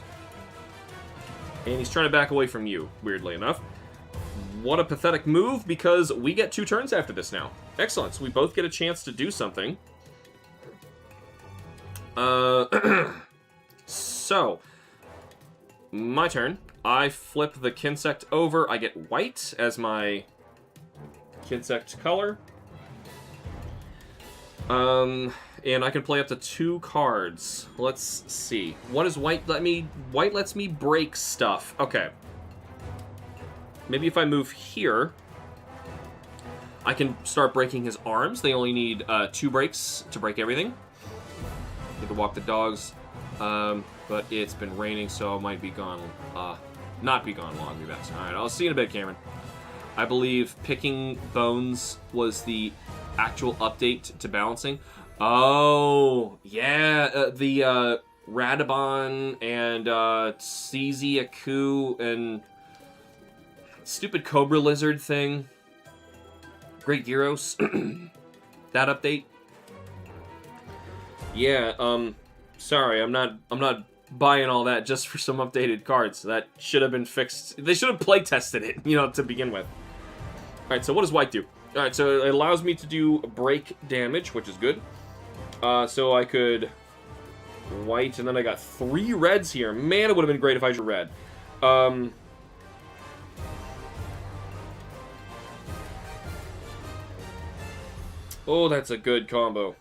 And he's trying to back away from you, weirdly enough. What a pathetic move, because we get 2 turns after this now. Excellent, so we both get a chance to do something. So, my turn. I flip the Kinsect over. I get white as my Kinsect color. And I can play up to 2 cards. Let's see. What does white let me... White lets me break stuff. Okay. Maybe if I move here, I can start breaking his arms. They only need 2 breaks to break everything. Need to walk the dogs. But it's been raining, so I might be gone... not be gone long, be best. Alright, I'll see you in a bit, Cameron. I believe picking bones was the actual update to balancing. Oh, yeah, the Radabon and CZ Aku and stupid Cobra Lizard thing. Great Gyros. That update. Yeah, sorry, I'm not buying all that just for some updated cards. That should have been fixed. They should have play tested it, you know, to begin with. Alright, so what does white do? Alright, so it allows me to do break damage, which is good. So I could white, and then I got 3 reds here. Man, it would have been great if I drew red. Oh, that's a good combo.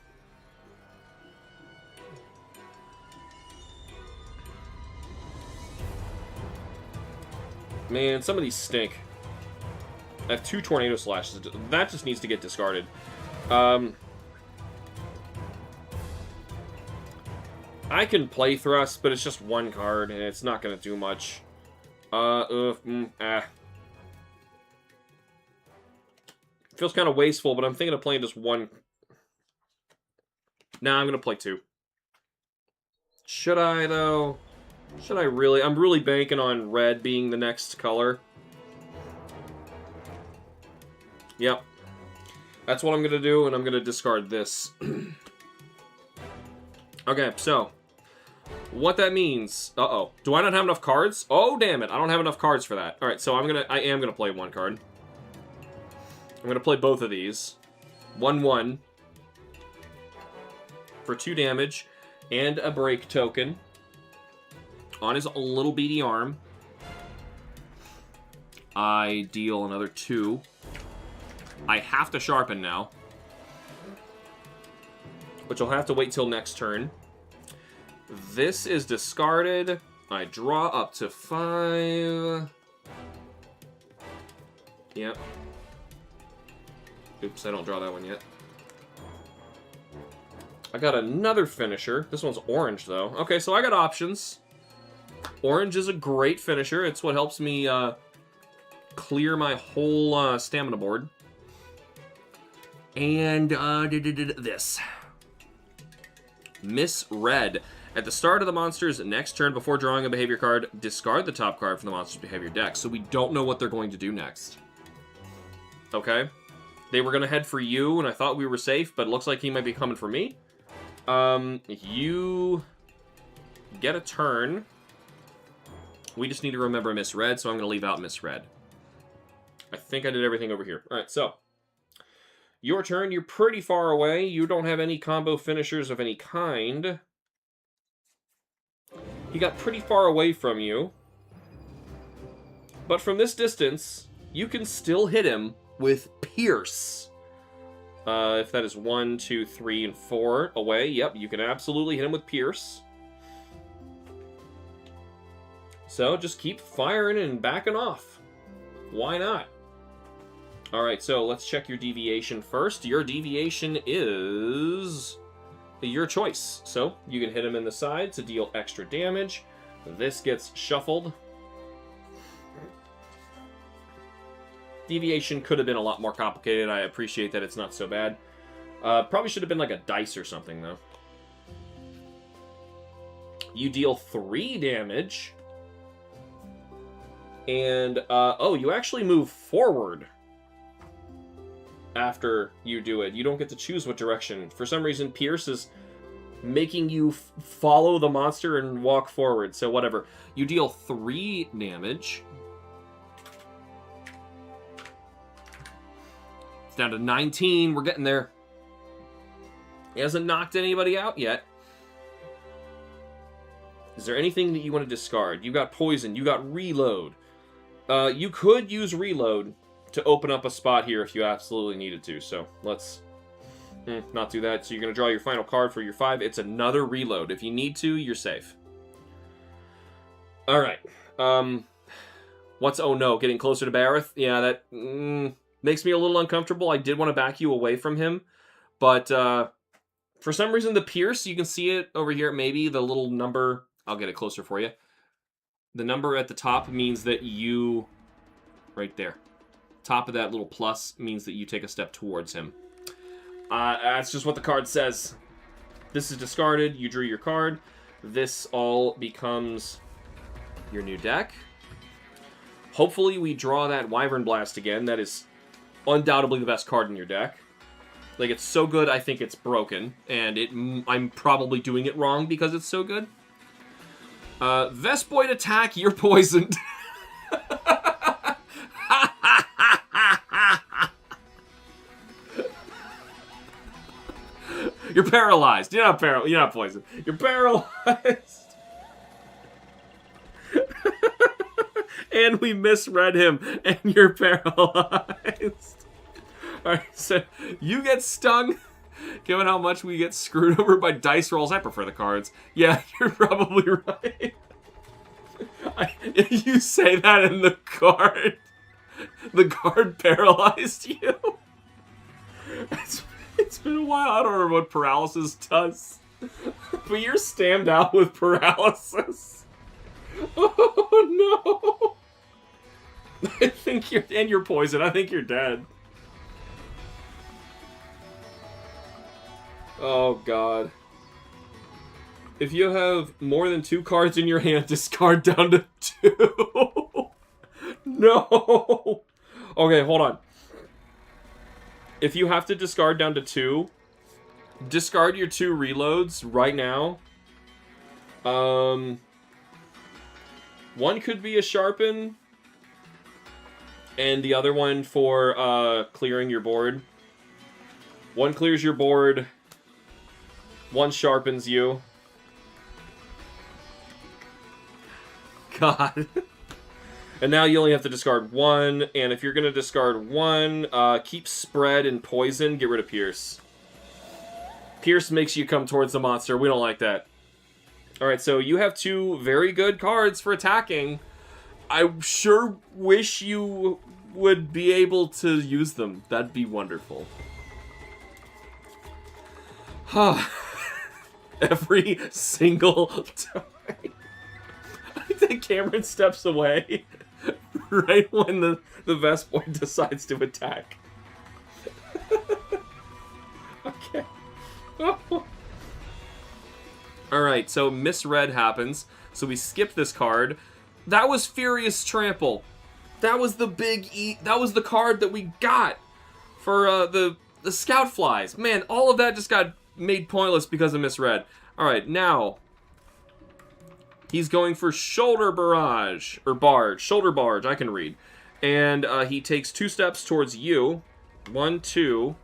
Man, some of these stink. I have 2 Tornado Slashes. That just needs to get discarded. I can play Thrust, but it's just 1 card, and it's not going to do much. Feels kind of wasteful, but I'm thinking of playing just 1. Nah, I'm going to play 2. Should I, though? Should I really? I'm really banking on red being the next color. Yep. That's what I'm going to do, and I'm going to discard this. Okay, so what that means... Uh-oh. Do I not have enough cards? Oh, damn it. I don't have enough cards for that. All right, so I am going to play 1 card. I'm going to play both of these. 1/1 for 2 damage and a break token on his little beady arm. I deal another 2. I have to sharpen now, which I'll have to wait till next turn. This is discarded. I draw up to 5. Yep. Oops, I don't draw that one yet. I got another finisher. This one's orange, though. Okay, so I got options. Orange is a great finisher. It's what helps me clear my whole stamina board. And this. Misread. At the start of the monster's next turn, before drawing a behavior card, discard the top card from the monster's behavior deck. So we don't know what they're going to do next. Okay? They were going to head for you, and I thought we were safe, but it looks like he might be coming for me. You get a turn. We just need to remember misread, so I'm going to leave out misread. I think I did everything over here. All right, so your turn. You're pretty far away. You don't have any combo finishers of any kind. He got pretty far away from you. But from this distance, you can still hit him with Pierce. If that is 1, 2, 3, and 4 away, yep, you can absolutely hit him with Pierce. So just keep firing and backing off. Why not? Alright, so let's check your deviation first. Your deviation is your choice. So you can hit him in the side to deal extra damage. This gets shuffled. Deviation could have been a lot more complicated. I appreciate that it's not so bad. Probably should have been like a dice or something, though. You deal 3 damage. And, oh, you actually move forward after you do it. You don't get to choose what direction. For some reason, Pierce is making you follow the monster and walk forward. So whatever. You deal 3 damage. It's down to 19. We're getting there. He hasn't knocked anybody out yet. Is there anything that you want to discard? You got poison. You got reload. You could use reload to open up a spot here if you absolutely needed to. So let's not do that. So you're going to draw your final card for your 5. It's another reload. If you need to, you're safe. All right. What's... Oh, no. Getting closer to Bareth? Yeah, that makes me a little uncomfortable. I did want to back you away from him. But for some reason, the Pierce, you can see it over here. Maybe the little number... I'll get it closer for you. The number at the top means that you... Right there. Top of that little plus means that you take a step towards him. That's just what the card says. This is discarded. You drew your card. This all becomes your new deck. Hopefully we draw that Wyvern Blast again. That is undoubtedly the best card in your deck. Like, it's so good, I think it's broken. And I'm probably doing it wrong because it's so good. Vespoid attack, you're poisoned. You're paralyzed. You're not You're not poisoned. You're paralyzed. And we misread him, and you're paralyzed. Alright, so you get stung. Given how much we get screwed over by dice rolls, I prefer the cards. Yeah, you're probably right. You say that in the card. The card paralyzed you. It's been a while. I don't remember what paralysis does. But you're stammed out with paralysis. Oh no. I think you're poisoned. I think you're dead. Oh god. If you have more than 2 cards in your hand, discard down to 2. No. Okay, hold on. If you have to discard down to 2, discard your 2 reloads right now. One could be a sharpen, and the other one for clearing your board. One clears your board. One sharpens you. God. And now you only have to discard 1, and if you're going to discard 1, keep spread and poison, get rid of Pierce. Pierce makes you come towards the monster. We don't like that. Alright, so you have 2 very good cards for attacking. I sure wish you would be able to use them. That'd be wonderful. Every single time. I think Cameron steps away right when the Vest Boy decides to attack. Okay. Alright, so misread happens. So we skip this card. That was Furious Trample. That was the big E. That was the card that we got for the Scout Flies. Man, all of that just got made pointless because of misread. Alright, now he's going for Shoulder Barrage, or Barge. Shoulder Barge, I can read. And he takes 2 steps towards you. 1, 2.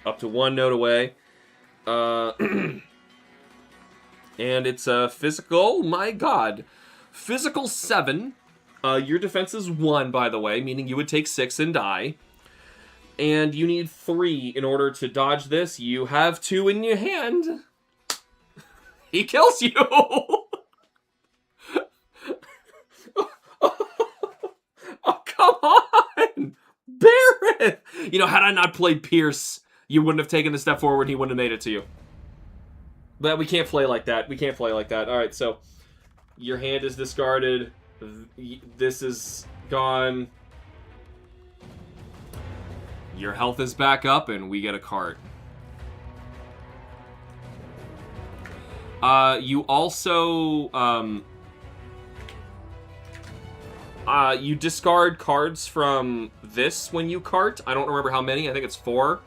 Up to 1 note away. And it's a physical, my god. Physical 7. Your defense is 1, by the way, meaning you would take 6 and die. And you need 3 in order to dodge this. You have 2 in your hand. He kills you! Oh, come on! Barrett! You know, had I not played Pierce, you wouldn't have taken the step forward, he wouldn't have made it to you. But we can't play like that. We can't play like that. Alright, so your hand is discarded. This is gone. Your health is back up, and we get a card. You also, you discard cards from this when you cart. I don't remember how many. I think it's 4.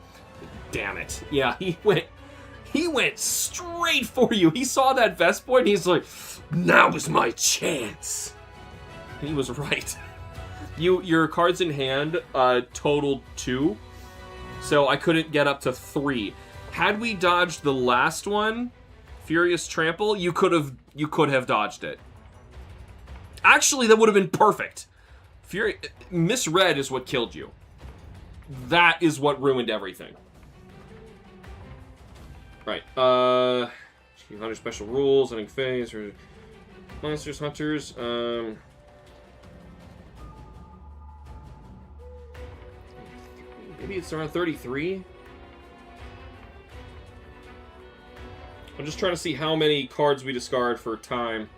Damn it. Yeah, he went straight for you. He saw that Vest Boy, and he's like, now is my chance. And he was right. Your cards in hand totaled 2, so I couldn't get up to 3. Had we dodged the last one, Furious Trample, you could have dodged it. Actually, that would have been perfect. Misread is what killed you. That is what ruined everything. Right. Hunter special rules, ending phase, or monsters, hunters. Maybe it's around 33. I'm just trying to see how many cards we discard for time.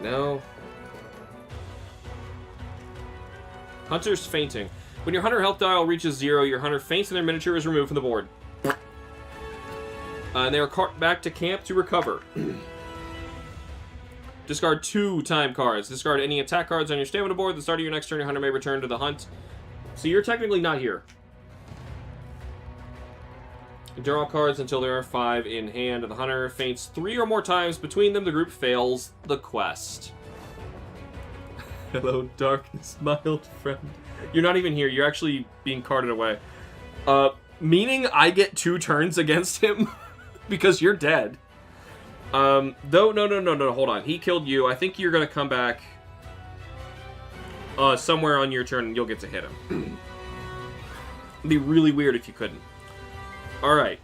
No. Hunter's fainting. When your hunter health dial reaches 0, your hunter faints and their miniature is removed from the board. And they are cart back to camp to recover. Discard 2 time cards. Discard any attack cards on your stamina board. At the start of your next turn, your hunter may return to the hunt. So you're technically not here. Draw cards until there are 5 in hand, and the hunter faints 3 or more times between them. The group fails the quest. Hello, darkness, my old friend. You're not even here. You're actually being carted away. Meaning I get 2 turns against him because you're dead. No, hold on. He killed you. I think you're going to come back somewhere on your turn and you'll get to hit him. It'd be really weird if you couldn't. Alright.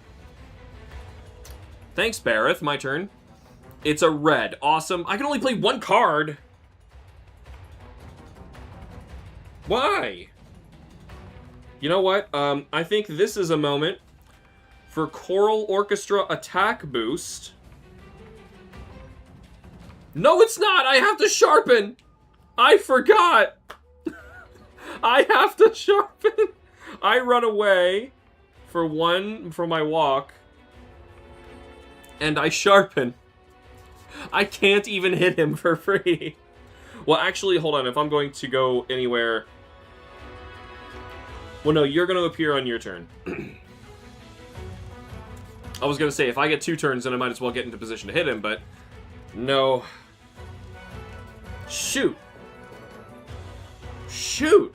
Thanks, Bareth. My turn. It's a red. Awesome. I can only play 1 card. Why? You know what? I think this is a moment for Choral Orchestra Attack Boost. No, it's not! I have to sharpen! I forgot! I have to sharpen! I run away for 1 for my walk. And I sharpen. I can't even hit him for free. Well, actually, hold on. If I'm going to go anywhere... Well, no, you're going to appear on your turn. I was going to say, if I get 2 turns, then I might as well get into position to hit him, but... No. Shoot. Shoot!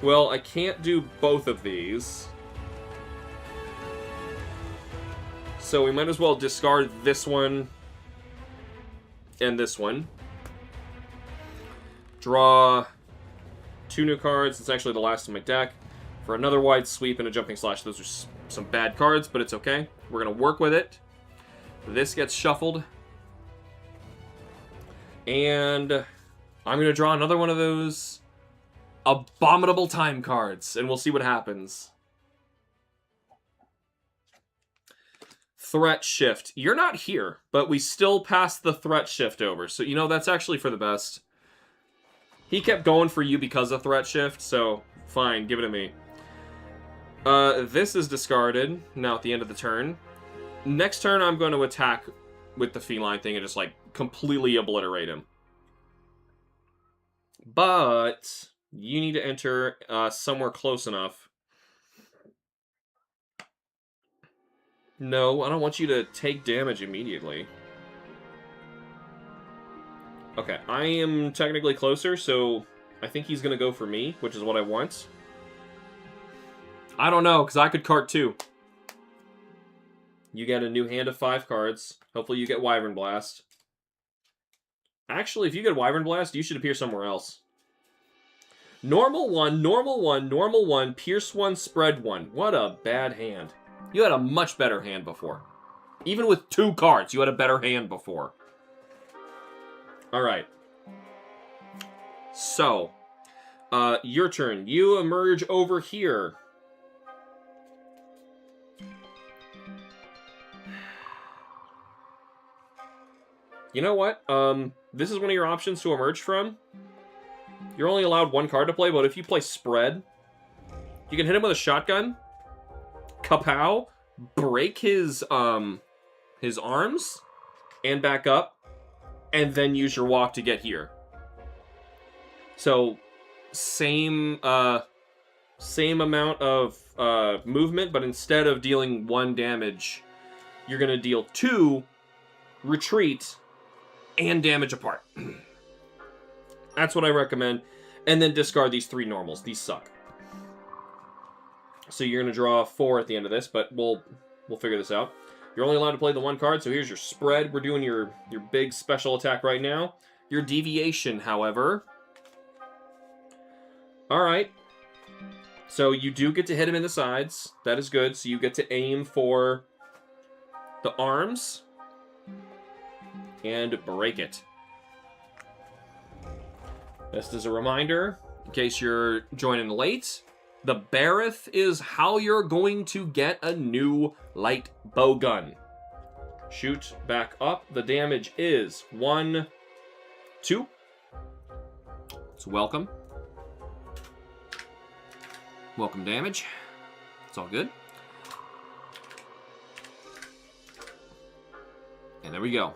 Well, I can't do both of these. So we might as well discard this one and this one. Draw 2 new cards. It's actually the last of my deck. For another wide sweep and a jumping slash. Those are some bad cards, but it's okay. We're going to work with it. This gets shuffled. And I'm going to draw another one of those abominable time cards, and we'll see what happens. Threat shift. You're not here, but we still passed the threat shift over. So, you know, that's actually for the best. He kept going for you because of threat shift, so fine, give it to me. This is discarded now at the end of the turn. Next turn, I'm going to attack with the feline thing and just, like, completely obliterate him. But you need to enter somewhere close enough. No, I don't want you to take damage immediately. Okay, I am technically closer, so I think he's going to go for me, which is what I want. I don't know, because I could cart too. You get a new hand of 5 cards. Hopefully you get Wyvern Blast. Actually, if you get Wyvern Blast, you should appear somewhere else. Normal 1, normal 1, normal 1, Pierce 1, Spread 1. What a bad hand. You had a much better hand before. Even with 2 cards, you had a better hand before. Alright. So, your turn. You emerge over here. You know what? This is one of your options to emerge from. You're only allowed 1 card to play, but if you play Spread, you can hit him with a shotgun, kapow, break his arms, and back up, and then use your walk to get here. So, same amount of movement, but instead of dealing 1 damage, you're going to deal 2, retreat, and damage apart. That's what I recommend. And then discard these 3 normals. These suck. So you're going to draw 4 at the end of this, but we'll figure this out. You're only allowed to play the 1 card, so here's your Spread. We're doing your big special attack right now. Your Deviation, however. Alright. So you do get to hit him in the sides. That is good. So you get to aim for the arms. And break it. Just as a reminder, in case you're joining late, the Bareth is how you're going to get a new light bow gun. Shoot back up. The damage is 1, 2. It's welcome. Welcome damage. It's all good. And there we go.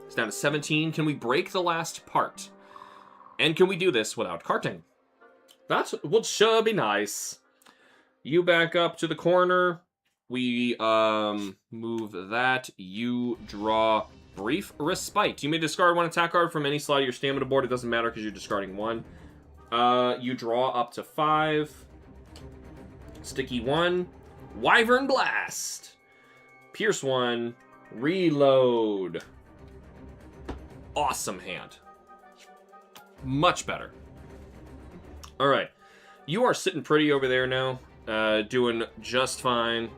It's down to 17. Can we break the last part? And can we do this without carting? That would sure be nice. You back up to the corner. We move that. You draw Brief Respite. You may discard one attack card from any slot of your stamina board. It doesn't matter because you're discarding one. You draw up to 5. Sticky 1. Wyvern Blast. Pierce 1. Reload. Awesome hand. Much better. Alright. You are sitting pretty over there now. Doing just fine.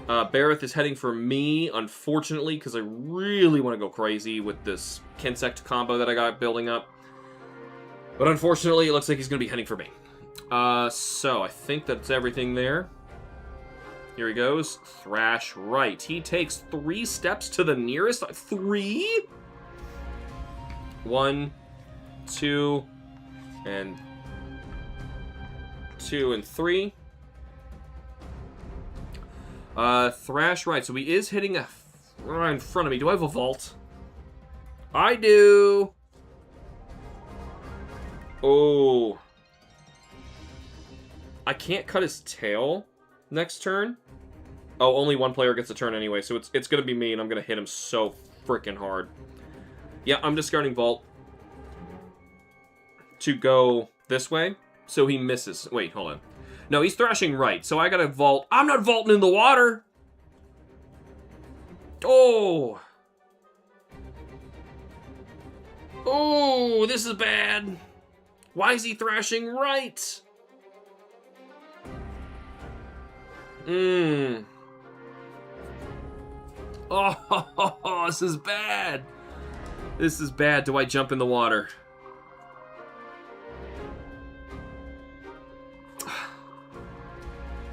Bareth is heading for me, unfortunately, because I really want to go crazy with this Kinsect combo that I got building up. But unfortunately, it looks like he's going to be heading for me. So I think that's everything there. Here he goes. Thrash right. He takes 3 steps to the nearest. 3? 1, 2, and 2 and 3. Thrash right. So he is hitting right in front of me. Do I have a vault? I do. Oh. I can't cut his tail next turn. Oh, only one player gets a turn anyway, so it's gonna be me, and I'm gonna hit him so freaking hard. Yeah, I'm discarding Vault to go this way, so he misses. Wait, hold on. No, he's thrashing right, so I gotta Vault. I'm not vaulting in the water! Oh! Oh, this is bad. Why is he thrashing right? Oh, this is bad. This is bad. Do I jump in the water?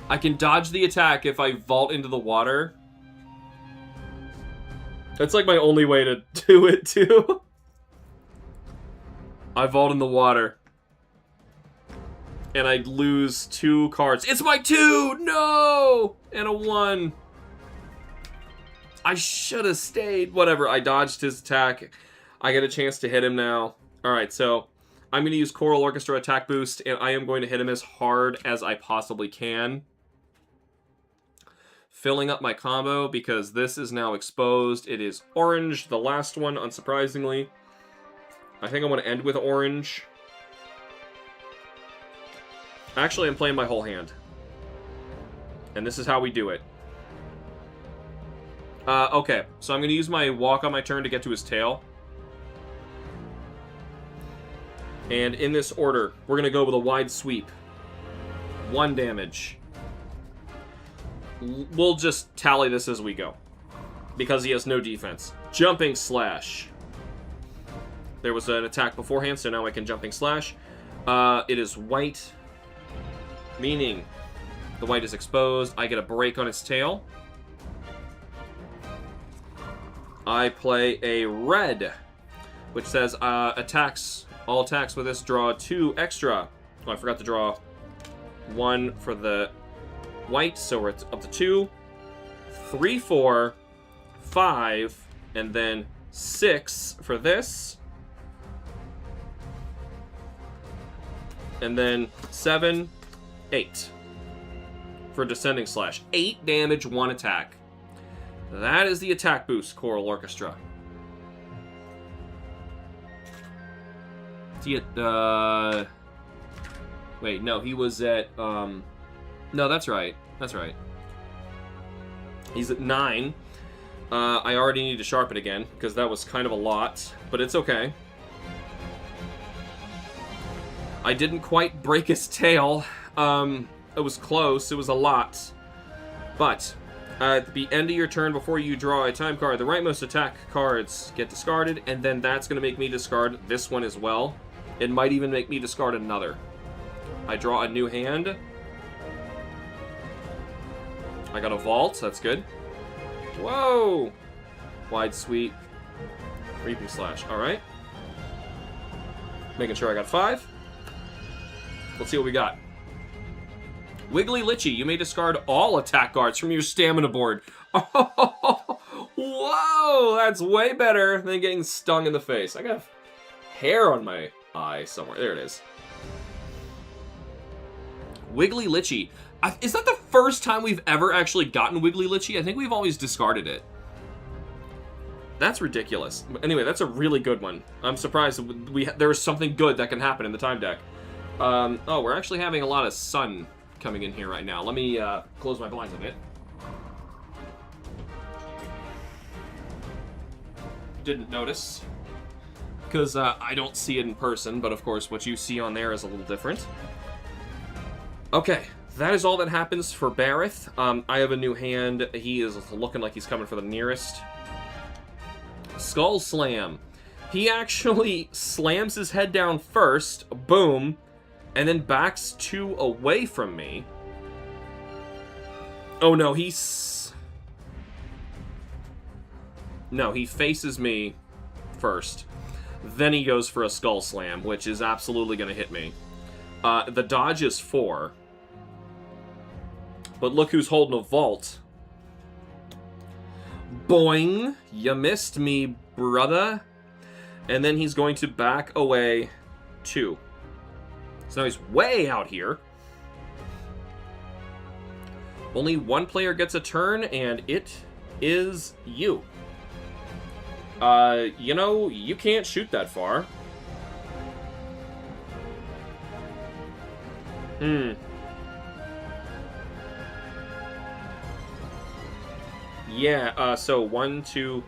I can dodge the attack if I vault into the water. That's like my only way to do it, too. I vault in the water. And I lose 2 cards. It's my 2! No! And a 1. I should have stayed. Whatever, I dodged his attack. I get a chance to hit him now. Alright, so I'm going to use Choral Orchestra attack boost, and I am going to hit him as hard as I possibly can. Filling up my combo, because this is now exposed. It is orange, the last one, unsurprisingly. I think I want to end with orange. Actually, I'm playing my whole hand. And this is how we do it. Okay, so I'm going to use my walk on my turn to get to his tail. And in this order, we're going to go with a wide sweep. 1 damage. We'll just tally this as we go. Because he has no defense. Jumping Slash. There was an attack beforehand, so now I can Jumping Slash. It is white. Meaning, the white is exposed. I get a break on its tail. I play a red, which says attacks. All attacks with this draw 2 extra. Oh, I forgot to draw 1 for the white, so we're up to 2, 3, 4, 5, and then 6 for this. And then 7, 8 for Descending Slash. 8 damage, 1 attack. That is the attack boost, Choral Orchestra. Is he at, wait, no, he was at, no, that's right. That's right. He's at 9. I already need to sharpen again, because that was kind of a lot, but it's okay. I didn't quite break his tail. It was close. It was a lot. But at the end of your turn, before you draw a time card, the rightmost attack cards get discarded, and then that's going to make me discard this one as well. It might even make me discard another. I draw a new hand. I got a vault. That's good. Whoa! Wide sweep. Reaping Slash. All right. Making sure I got 5. Let's see what we got. Wiggly Litchi, you may discard all attack cards from your stamina board. Oh, whoa, that's way better than getting stung in the face. I got hair on my eye somewhere. There it is. Wiggly Litchi, Is that the first time we've ever actually gotten Wiggly Litchi? I think we've always discarded it. That's ridiculous. Anyway, that's a really good one. I'm surprised there's something good that can happen in the time deck. Oh, we're actually having a lot of sun coming in here right now. Let me close my blinds a bit. Didn't notice. Because I don't see it in person, but of course what you see on there is a little different. Okay, that is all that happens for Bareth. I have a new hand. He is looking like he's coming for the nearest. Skull Slam. He actually slams his head down first, boom, and then backs 2 away from me. Oh no, No, he faces me first. Then he goes for a Skull Slam, which is absolutely going to hit me. The dodge is 4. But look who's holding a vault. Boing! You missed me, brother. And then he's going to back away 2. So now he's way out here. Only one player gets a turn, and it is you. You know, you can't shoot that far. Yeah, so 1, 2,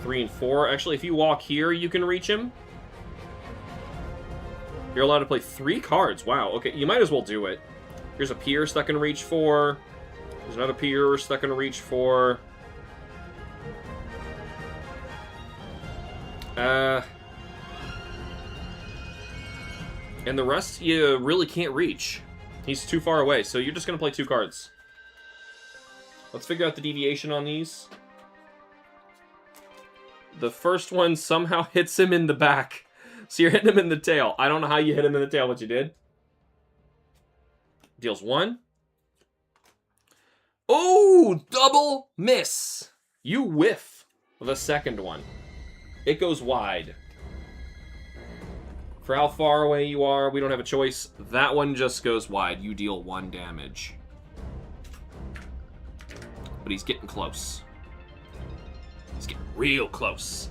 3, and 4. Actually, if you walk here, you can reach him. You're allowed to play 3 cards. Wow, okay, you might as well do it. Here's a Pierce that can reach 4. There's another Pierce that can reach 4. And the rest you really can't reach. He's too far away, so you're just going to play 2 cards. Let's figure out the deviation on these. The first one somehow hits him in the back. So you're hitting him in the tail. I don't know how you hit him in the tail, but you did. Deals 1. Oh, double miss. You whiff the second one. It goes wide. For how far away you are, we don't have a choice. That one just goes wide. You deal 1 damage. But he's getting close. He's getting real close.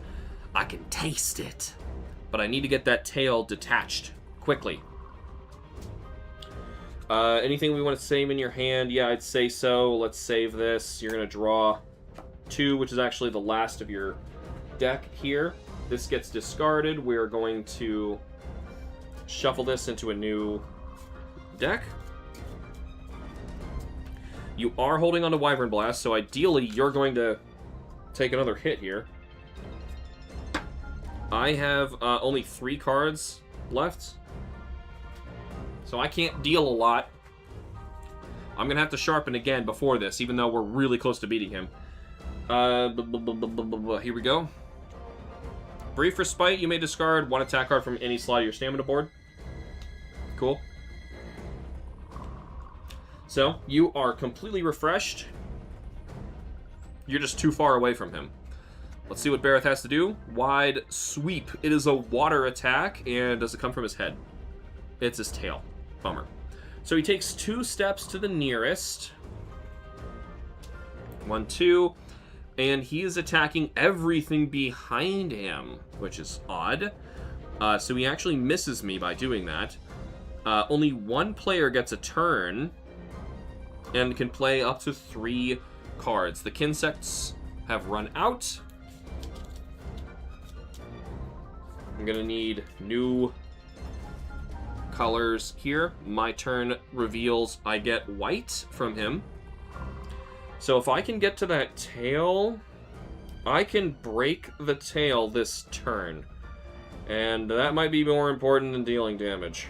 I can taste it. But I need to get that tail detached quickly. Anything we want to save in your hand? Yeah, I'd say so. Let's save this. You're going to draw 2, which is actually the last of your deck here. This gets discarded. We're going to shuffle this into a new deck. You are holding on to Wyvern Blast, so ideally you're going to take another hit here. I have only 3 cards left, so I can't deal a lot. I'm going to have to sharpen again before this, even though we're really close to beating him. Here we go. Brief Respite, you may discard 1 attack card from any slot of your stamina board. Cool. So, you are completely refreshed. You're just too far away from him. Let's see what Bareth has to do. Wide Sweep. It is a water attack, and does it come from his head? It's his tail. Bummer. So he takes 2 steps to the nearest. 1, 2. And he is attacking everything behind him, which is odd. So he actually misses me by doing that. Only 1 player gets a turn and can play up to 3 cards. The Kinsects have run out. I'm going to need new colors here. My turn reveals I get white from him. So if I can get to that tail, I can break the tail this turn. And that might be more important than dealing damage.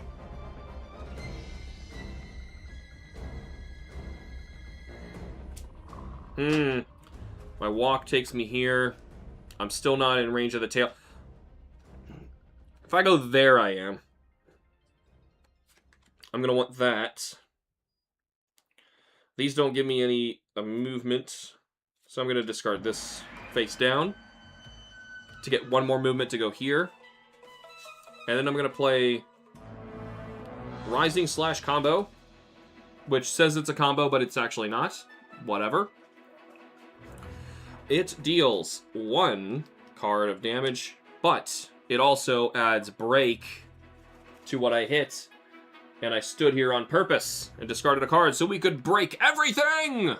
My walk takes me here. I'm still not in range of the tail. If I go there, I am. I'm going to want that. These don't give me any movement, so I'm going to discard this face down to get 1 more movement to go here. And then I'm going to play Rising / Combo. which says it's a combo, but it's actually not. Whatever. It deals 1 card of damage, but it also adds break to what I hit. And I stood here on purpose and discarded a card so we could break everything!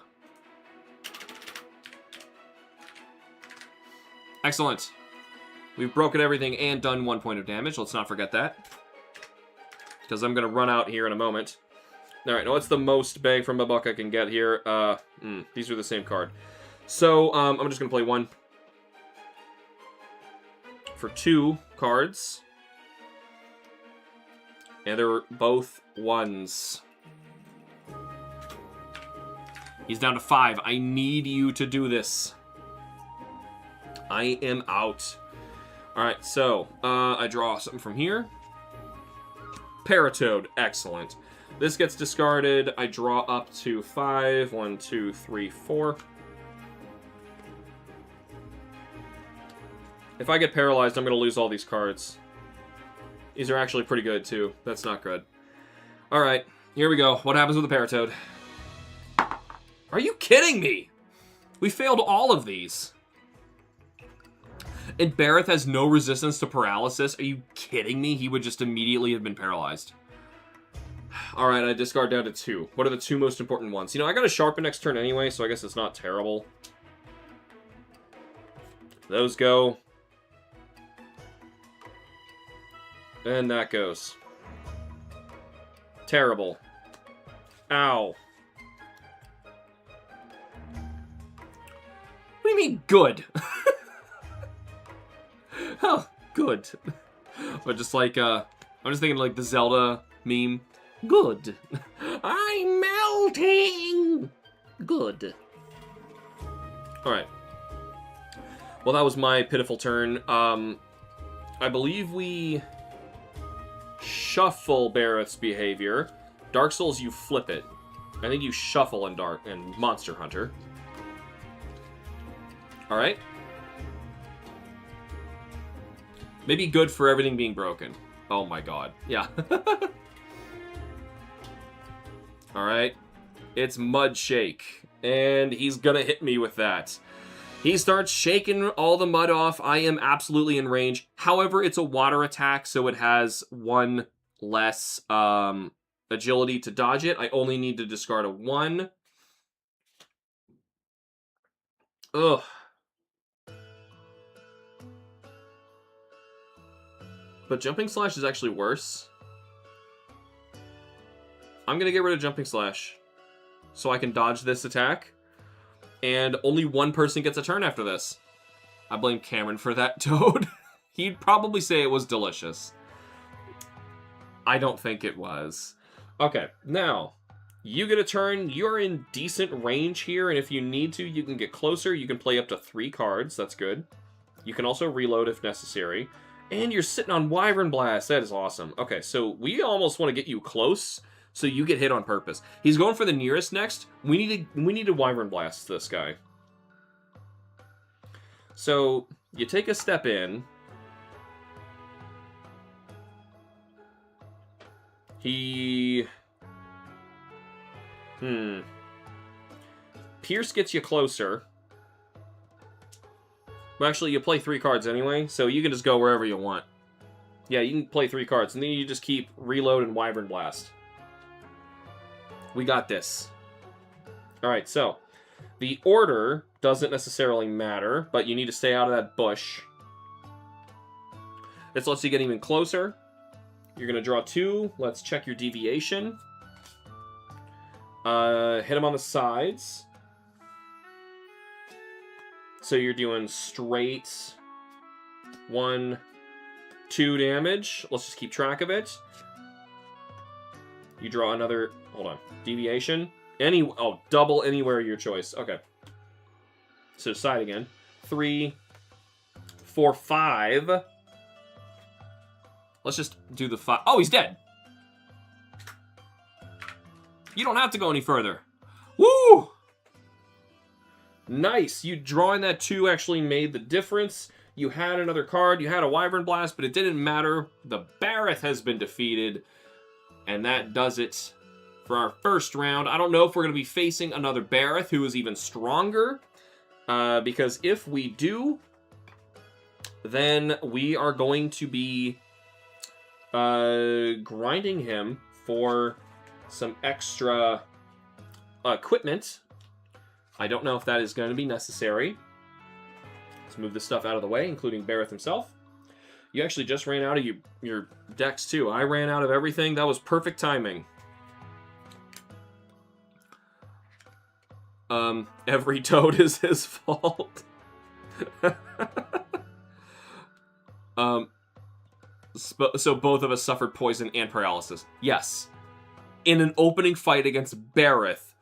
Excellent. We've broken everything and done 1 point of damage. Let's not forget that. Because I'm going to run out here in a moment. Alright, now what's the most bang from a buck I can get here? These are the same card. So, I'm just going to play 1. For 2 cards. And they're both 1s. He's down to 5. I need you to do this. I am out. Alright, so, I draw something from here. Paratoad, excellent. This gets discarded. I draw up to 5. 1, 2, 3, 4. If I get paralyzed, I'm going to lose all these cards. These are actually pretty good, too. That's not good. Alright, here we go. What happens with the Paratoad? Are you kidding me? We failed all of these. And Bareth has no resistance to paralysis? Are you kidding me? He would just immediately have been paralyzed. Alright, I discard down to 2. What are the 2 most important ones? You know, I got a Sharpen next turn anyway, so I guess it's not terrible. Those go. And that goes. Terrible. Ow. What do you mean, good? Oh, good. But just like, I'm just thinking like the Zelda meme. Good. I'm melting! Good. Alright. Well, that was my pitiful turn. I believe we shuffle Bareth's behavior. Dark Souls, you flip it. I think you shuffle in Monster Hunter. Alright. Maybe good for everything being broken. Oh my god. Yeah. Alright. It's Mud Shake. And he's gonna hit me with that. He starts shaking all the mud off. I am absolutely in range. However, it's a water attack, so it has 1 less agility to dodge it. I only need to discard a 1. Ugh. But Jumping Slash is actually worse. I'm going to get rid of Jumping Slash so I can dodge this attack. And only 1 person gets a turn after this. I blame Cameron for that, Toad. He'd probably say it was delicious. I don't think it was. Okay, now, you get a turn. You're in decent range here, and if you need to, you can get closer. You can play up to 3 cards. That's good. You can also reload if necessary. And you're sitting on Wyvern Blast. That is awesome. Okay, so we almost want to get you close so you get hit on purpose. He's going for the nearest next. We need to Wyvern Blast this guy. So you take a step in. Pierce gets you closer. Well, actually, you play 3 cards anyway, so you can just go wherever you want. Yeah, you can play 3 cards, and then you just keep Reload and Wyvern Blast. We got this. Alright, so, the order doesn't necessarily matter, but you need to stay out of that bush. This lets you get even closer. You're going to draw 2. Let's check your deviation. Hit him on the sides. So you're doing straight 1, 2 damage. Let's just keep track of it. You draw another, hold on, deviation. Double anywhere your choice. Okay. So side again. 3, 4, 5. Let's just do the 5. Oh, he's dead. You don't have to go any further. Woo! Nice. You drawing that 2 actually made the difference. You had another card. You had a Wyvern Blast, but it didn't matter. The Bareth has been defeated. And that does it for our first round. I don't know if we're going to be facing another Bareth who is even stronger. Because if we do, then we are going to be grinding him for some extra equipment. I don't know if that is going to be necessary. Let's move this stuff out of the way, including Bareth himself. You actually just ran out of your decks, too. I ran out of everything. That was perfect timing. Every toad is his fault. So both of us suffered poison and paralysis. Yes. In an opening fight against Bareth,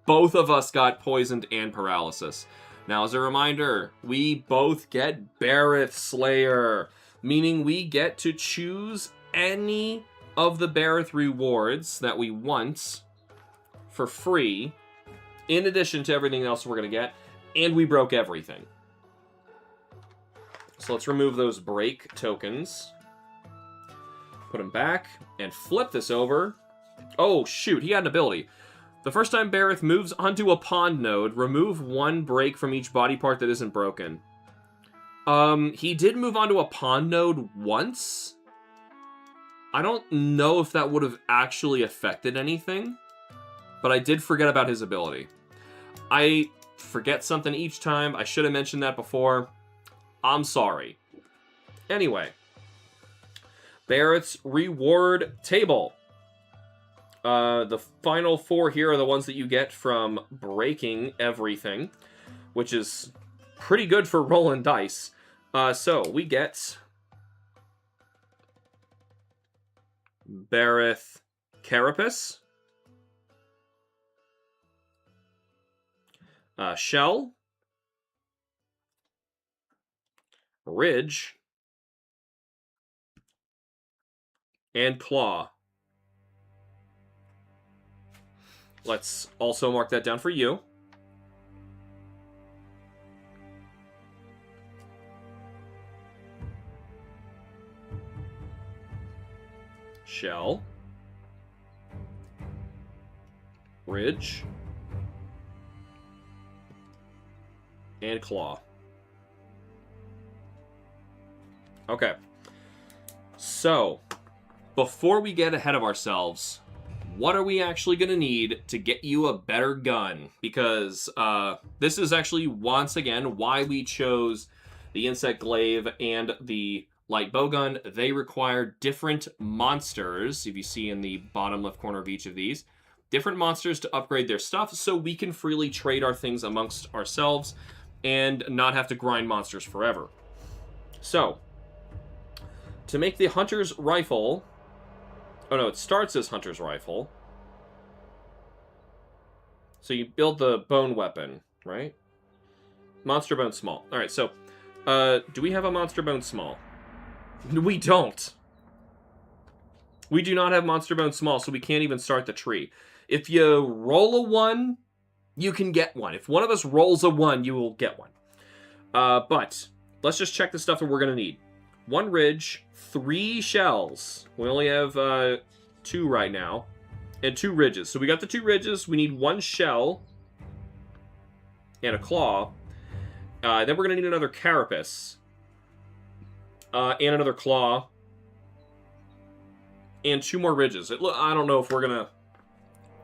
both of us got poisoned and paralysis. Now, as a reminder, we both get Bareth Slayer, meaning we get to choose any of the Bareth rewards that we want for free, in addition to everything else we're going to get, and we broke everything. So let's remove those break tokens. Put them back, and flip this over. Oh, shoot, he had an ability. The first time Bareth moves onto a pond node, remove one break from each body part that isn't broken. He did move onto a pond node once. I don't know if that would have actually affected anything, but I did forget about his ability. I forget something each time. I should have mentioned that before. I'm sorry. Anyway, Bareth's reward table. The final 4 here are the ones that you get from breaking everything, which is pretty good for rolling dice. So we get Bareth Carapace, Shell, Ridge, and Claw. Let's also mark that down for you. Shell. Ridge. And Claw. Okay. So, before we get ahead of ourselves, what are we actually going to need to get you a better gun? Because this is actually, once again, why we chose the Insect Glaive and the Light Bowgun. They require different monsters, if you see in the bottom left corner of each of these. Different monsters to upgrade their stuff, so we can freely trade our things amongst ourselves and not have to grind monsters forever. So, to make the Hunter's Rifle... Oh no, it starts as Hunter's Rifle. So you build the bone weapon, right? Monster Bone Small. Alright, so, do we have a Monster Bone Small? We don't. We do not have Monster Bone Small, so we can't even start the tree. If you roll a 1, you can get one. If one of us rolls a 1, you will get one. But, let's just check the stuff that we're going to need. 1 ridge, 3 shells. We only have 2 right now. And 2 ridges. So we got the 2 ridges. We need 1 shell. And a claw. Then we're going to need another carapace. And another claw. And 2 more ridges. I don't know if we're going to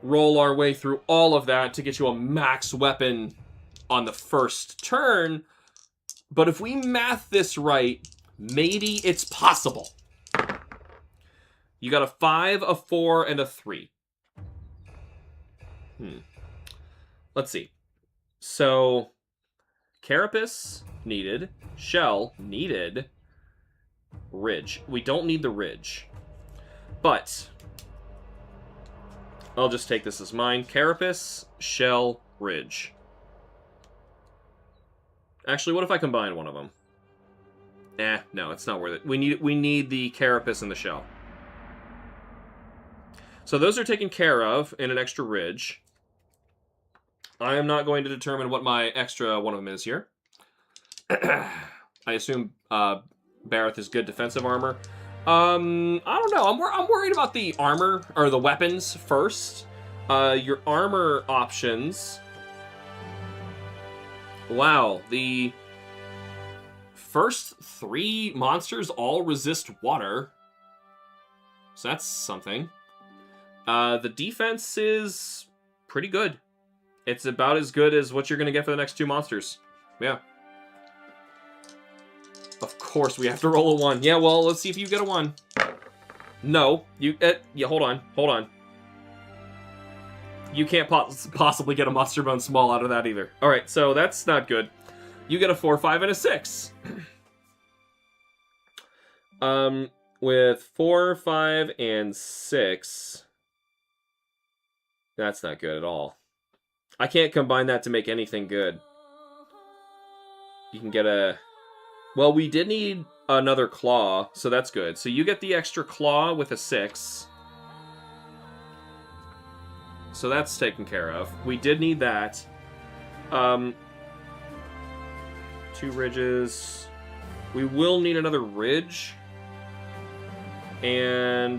roll our way through all of that to get you a max weapon on the first turn. But if we math this right... maybe it's possible. You got a 5, a 4, and a 3. Let's see. So, carapace needed. Shell needed. Ridge. We don't need the ridge. But, I'll just take this as mine. Carapace, shell, ridge. Actually, what if I combine one of them? No, it's not worth it. We need the carapace and the shell. So those are taken care of in an extra ridge. I am not going to determine what my extra one of them is here. I assume Bareth is good defensive armor. I don't know. I'm worried about the armor, or the weapons first. Your armor options. Wow, the first 3 monsters all resist water. So that's something. The defense is pretty good. It's about as good as what you're going to get for the next 2 monsters. Yeah. Of course, we have to roll a 1. Yeah, well, let's see if you get a 1. No. Yeah, hold on. You can't possibly get a Monster Bone Small out of that either. Alright, so that's not good. You get a 4, 5, and a 6. With 4, 5, and 6... That's not good at all. I can't combine that to make anything good. You can get a... Well, we did need another claw, so that's good. So you get the extra claw with a 6. So that's taken care of. We did need that. 2 ridges. We will need another ridge. And,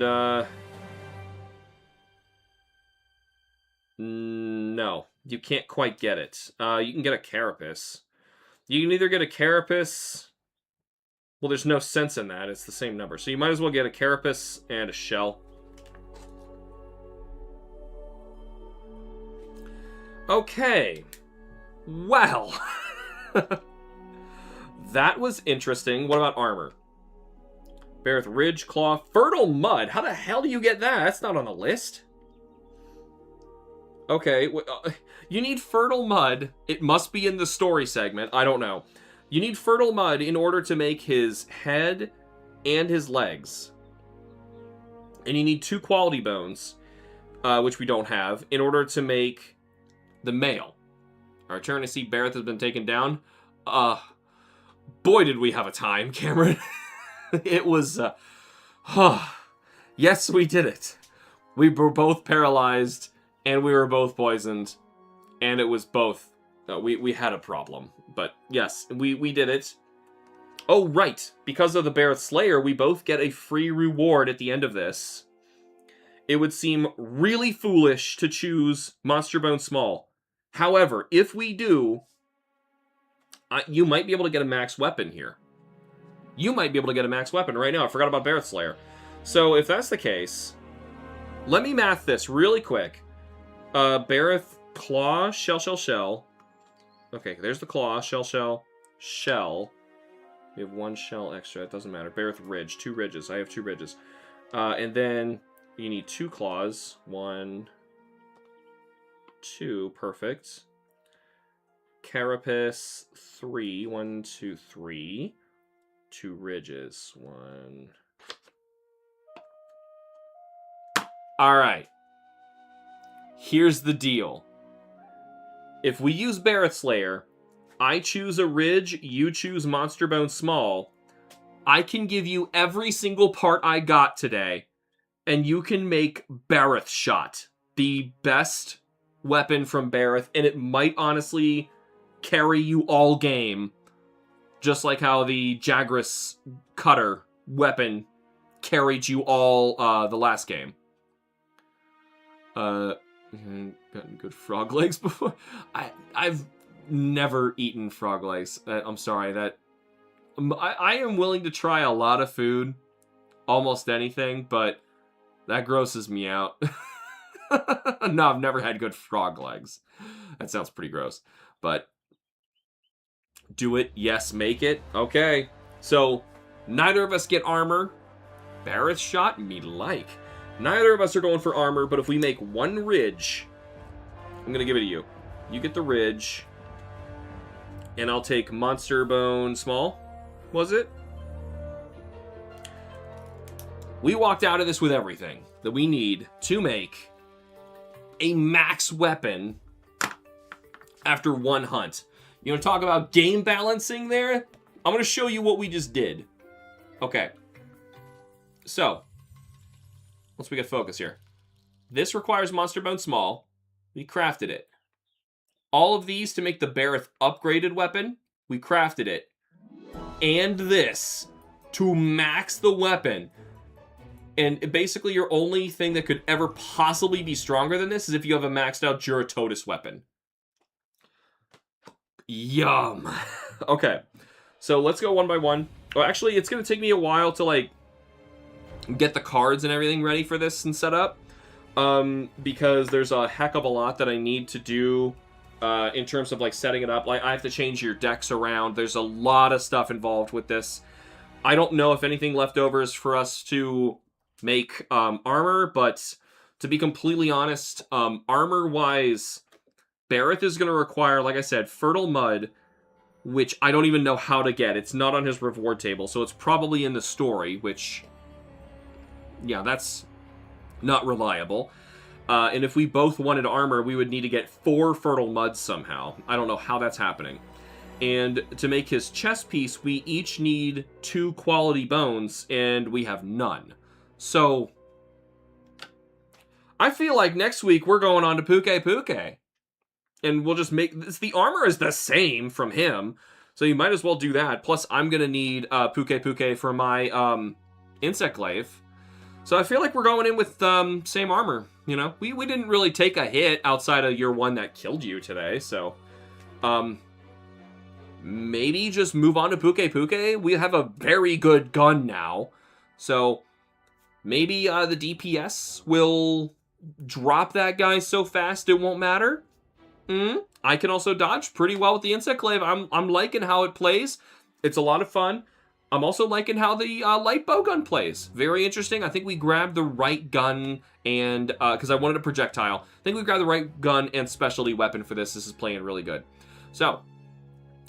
no, you can't quite get it. You can get a carapace. You can either get a carapace... Well, there's no sense in that. It's the same number. So you might as well get a carapace and a shell. Okay. Well. That was interesting. What about armor? Bear with Ridge, Claw, Fertile Mud. How the hell do you get that? That's not on the list. Okay. You need Fertile Mud. It must be in the story segment. I don't know. You need Fertile Mud in order to make his head and his legs. And you need 2 quality bones, which we don't have, in order to make the male. Our turn to see Bareth has been taken down. Boy, did we have a time, Cameron. It was, yes, we did it. We were both paralyzed, and we were both poisoned, and it was both. We had a problem, but yes, we did it. Oh, right. Because of the Bareth Slayer, we both get a free reward at the end of this. It would seem really foolish to choose Monster Bone Small. However, if we do, you might be able to get a max weapon here. You might be able to get a max weapon right now. I forgot about Bareth Slayer. So if that's the case, let me math this really quick. Bareth Claw, Shell. Okay, there's the claw, shell. We have 1 shell extra. It doesn't matter. Bear with ridge. 2 ridges. I have 2 ridges. And then you need 2 claws. 1, 2. Perfect. Carapace, 3. 1, 2, 3. 2 ridges. 1. All right. Here's the deal. If we use Bareth Slayer, I choose a ridge, you choose Monster Bone Small, I can give you every single part I got today, and you can make Bareth Shot the best weapon from Bareth, and it might honestly carry you all game, just like how the Jagras Cutter weapon carried you all the last game. Gotten good frog legs before. I've never eaten frog legs. I'm sorry. I am willing to try a lot of food, almost anything, but that grosses me out. No, I've never had good frog legs. That sounds pretty gross. But do it. Yes, make it. Okay. So neither of us get armor. Bareth Shot me like. Neither of us are going for armor, but if we make 1 ridge, I'm going to give it to you. You get the ridge, and I'll take Monster Bone Small, was it? We walked out of this with everything that we need to make a max weapon after 1 hunt. You want to talk about game balancing there? I'm going to show you what we just did. Okay. So, once we get focus here. This requires Monster Bone Small. We crafted it. All of these to make the Bareth upgraded weapon. We crafted it. And this to max the weapon. And basically your only thing that could ever possibly be stronger than this is if you have a maxed out Juratotus weapon. Yum. Okay, so let's go one by one. Oh, actually, it's going to take me a while to, like, get the cards and everything ready for this and set up. Because there's a heck of a lot that I need to do in terms of, like, setting it up. Like, I have to change your decks around. There's a lot of stuff involved with this. I don't know if anything left over is for us to make armor, but to be completely honest, armor-wise, Bareth is going to require, like I said, Fertile Mud, which I don't even know how to get. It's not on his reward table, so it's probably in the story, which, yeah, that's not reliable. And if we both wanted armor, we would need to get 4 Fertile Muds somehow. I don't know how that's happening. And to make his chest piece, we each need 2 quality bones, and we have none. So, I feel like next week we're going on to Puke Puke. And we'll just make... The armor is the same from him, so you might as well do that. Plus, I'm going to need Puke Puke for my Insect Glaive. So I feel like we're going in with same armor, you know? We didn't really take a hit outside of your one that killed you today, so... maybe just move on to Puke Puke. We have a very good gun now, so... maybe the DPS will drop that guy so fast it won't matter. I can also dodge pretty well with the Insect Glaive. I'm liking how it plays. It's a lot of fun. I'm also liking how the light bow gun plays. Very interesting. I think we grabbed the right gun and... because I wanted a projectile. I think we grabbed the right gun and specialty weapon for this. This is playing really good. So,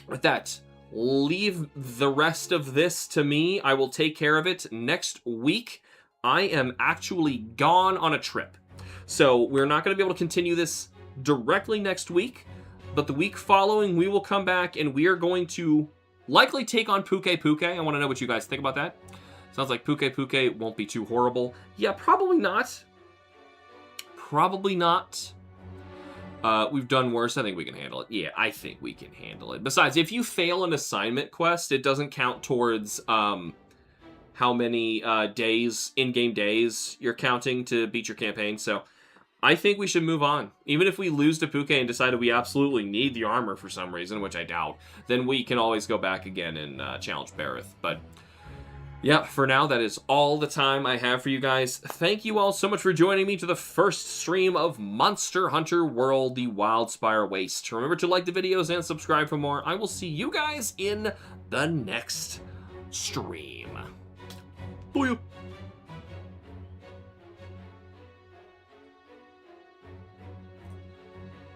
with that, leave the rest of this to me. I will take care of it next week. I am actually gone on a trip. So we're not going to be able to continue this directly next week, but the week following we will come back and we are going to likely take on Puke Puke. I want to know what you guys think about that. Sounds like Puke Puke won't be too horrible. Yeah, probably not. Probably not. We've done worse. I think we can handle it. Yeah, I think we can handle it. Besides, if you fail an assignment quest, it doesn't count towards how many days, in-game days, you're counting to beat your campaign. So I think we should move on. Even if we lose to Puke and decided we absolutely need the armor for some reason, which I doubt, then we can always go back again and challenge Bareth. But yeah, for now, that is all the time I have for you guys. Thank you all so much for joining me to the first stream of Monster Hunter World, the Wildspire Waste. Remember to like the videos and subscribe for more. I will see you guys in the next stream. Booyah!